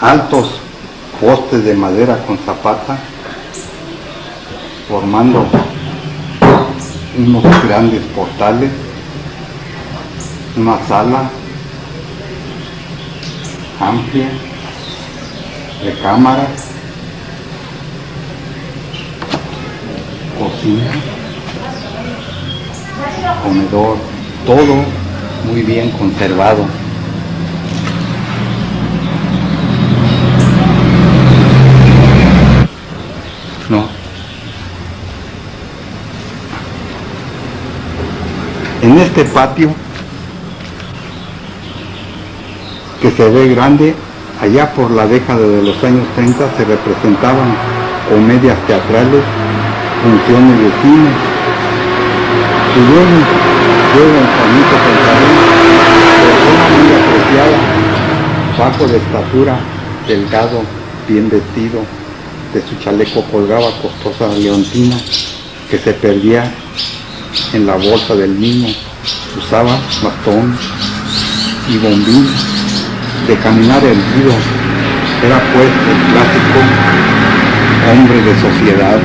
Altos postes de madera con zapata, formando unos grandes portales, una sala amplia, recámaras, cocina, comedor, todo muy bien conservado. No. En este patio, que se ve grande, allá por la década de los años 30 se representaban comedias teatrales, funciones de cine. Y luego en Juanito Pensador, persona muy apreciada, bajo de estatura, delgado, bien vestido, de su chaleco colgaba costosa leontina que se perdía en la bolsa del niño. Usaba bastón y bombín. De caminar erguido, era pues el clásico hombre de sociedad.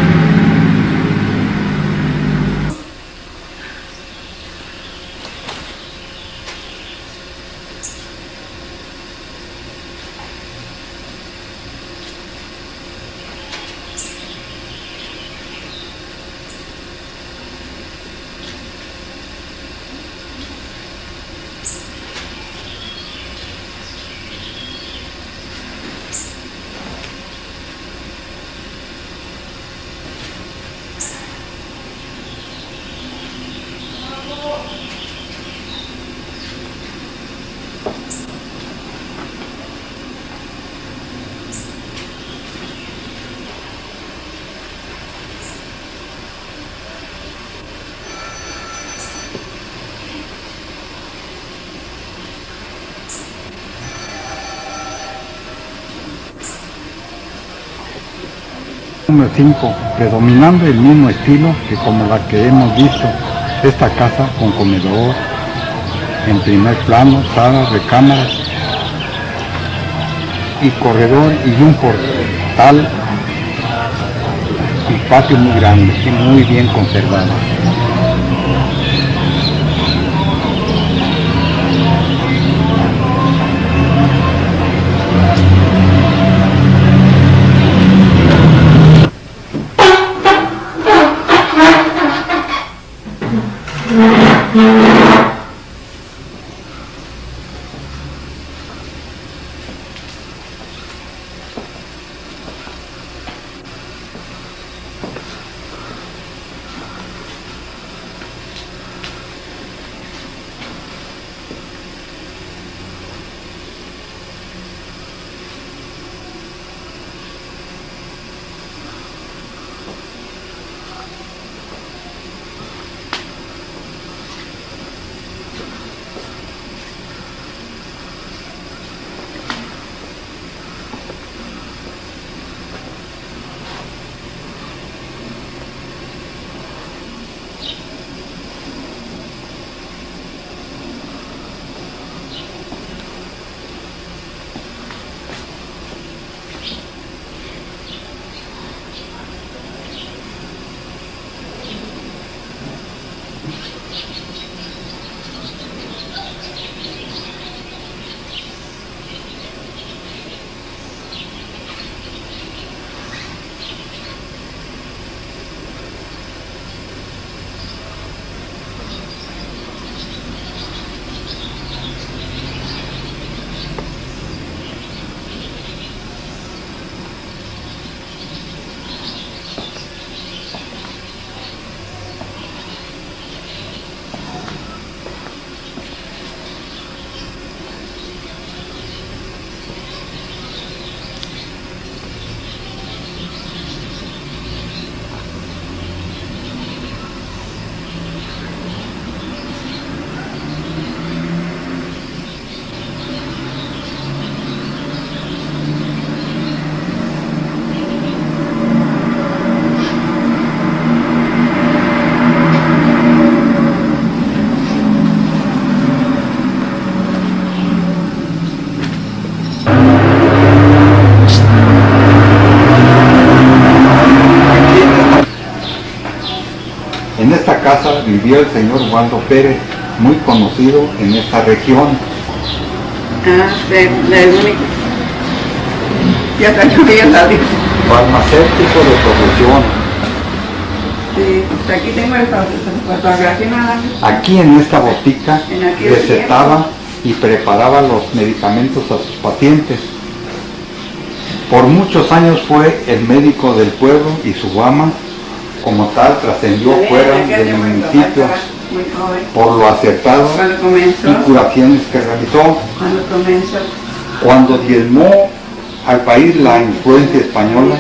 Número 5, predominando el mismo estilo que como la que hemos visto, esta casa con comedor, en primer plano, sala, recámaras y corredor y un portal y patio muy grande y muy bien conservado. casa vivió el señor Waldo Pérez, muy conocido en esta región. El único. Ya está lloviendo, adiós. Farmacéutico de profesión. Sí, pues aquí tengo el fotografía nada más. Aquí en esta botica En aquel recetaba y preparaba los medicamentos a sus pacientes. Por muchos años fue el médico del pueblo y su ama, como tal, trascendió fuera del municipio Muy joven. por lo acertado Cuando comenzó. y curaciones que realizó. Cuando comenzó. Cuando diezmó al país la influencia española,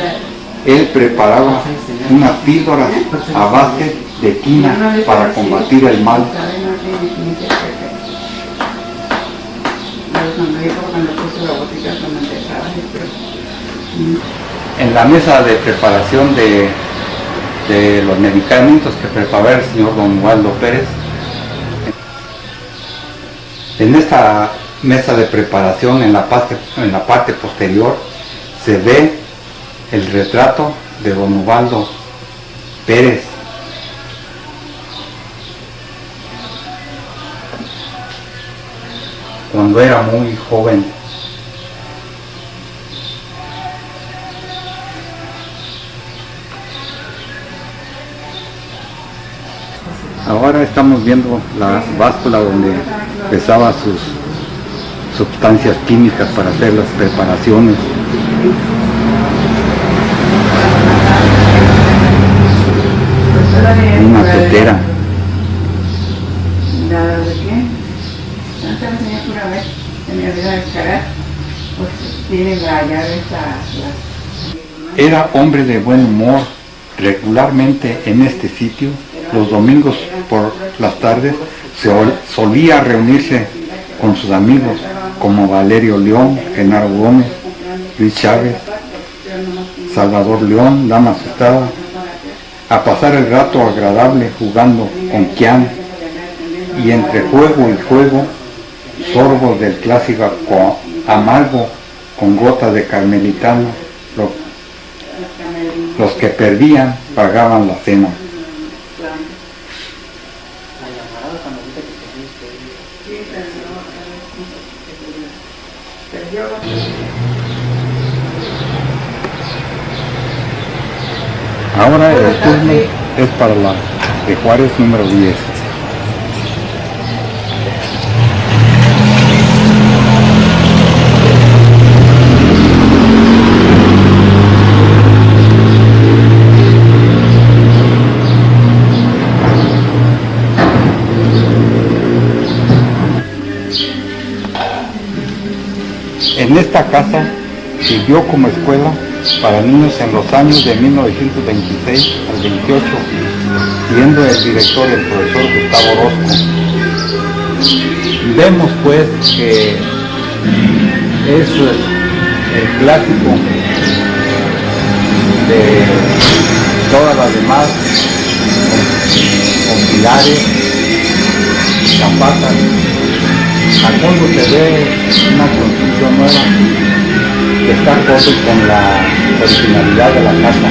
él preparaba unas píldoras a base de quina para combatir el mal. En la mesa de preparación de los medicamentos que preparaba el señor don Waldo Pérez, en esta mesa de preparación, en la parte posterior, se ve el retrato de don Waldo Pérez. Cuando era muy joven. Ahora estamos viendo la báscula donde pesaba sus sustancias químicas para hacer las preparaciones. Una tetera. ¿Nada de qué? Tanta vez tenía pura vez, se me olvidó descargar, pues tiene la llave Era hombre de buen humor. Regularmente en este sitio, los domingos por las tardes, solía reunirse con sus amigos como Valerio León, Genaro Gómez, Luis Chávez, Salvador León, Dama Asustada, a pasar el rato agradable jugando con quián, y entre juego y juego, sorbos del clásico amargo con gotas de carmelitano. Los que perdían pagaban la cena. Ahora el turno es para la de Juárez número 10. En esta casa sirvió como escuela para niños en los años de 1926 al 28, siendo el director el profesor Gustavo Orozco. Vemos pues que es el clásico de todas las demás, con pilares, zapatas. Al fondo se ve una construcción nueva que está acorde con la originalidad de la casa.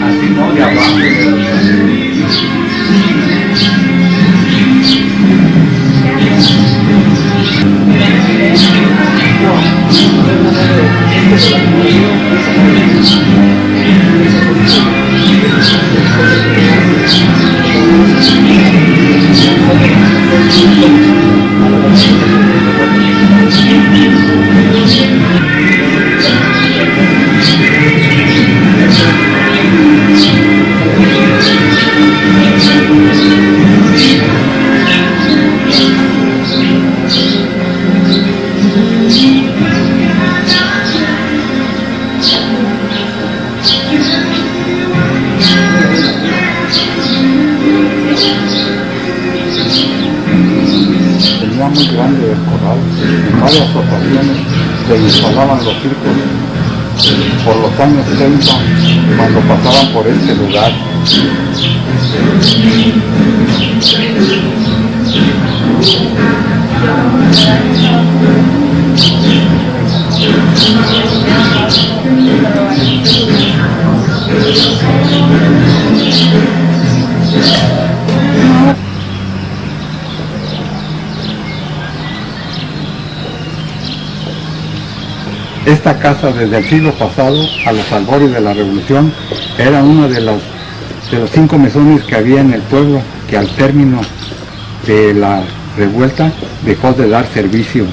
Así no, de abajo. corral. En varias ocasiones se instalaban los circos por los años 30 cuando pasaban por este lugar. Esta casa desde el siglo pasado, a los albores de la Revolución, era uno de los 5 mesones que había en el pueblo, que al término de la revuelta dejó de dar servicio.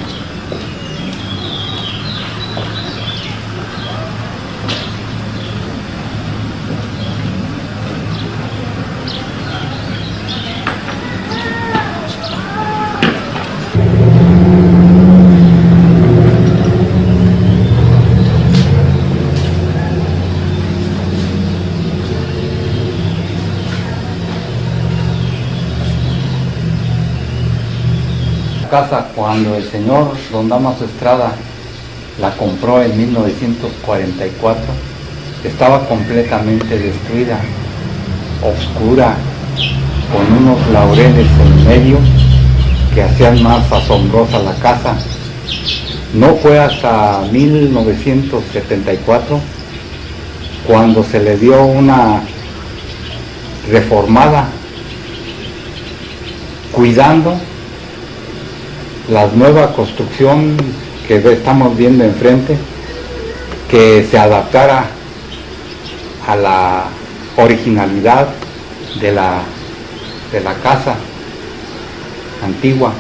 Casa, cuando el señor don Damaso Estrada la compró en 1944, estaba completamente destruida, oscura, con unos laureles en medio que hacían más asombrosa la casa. No fue hasta 1974 cuando se le dio una reformada, cuidando la nueva construcción que estamos viendo enfrente, que se adaptara a la originalidad de la casa antigua.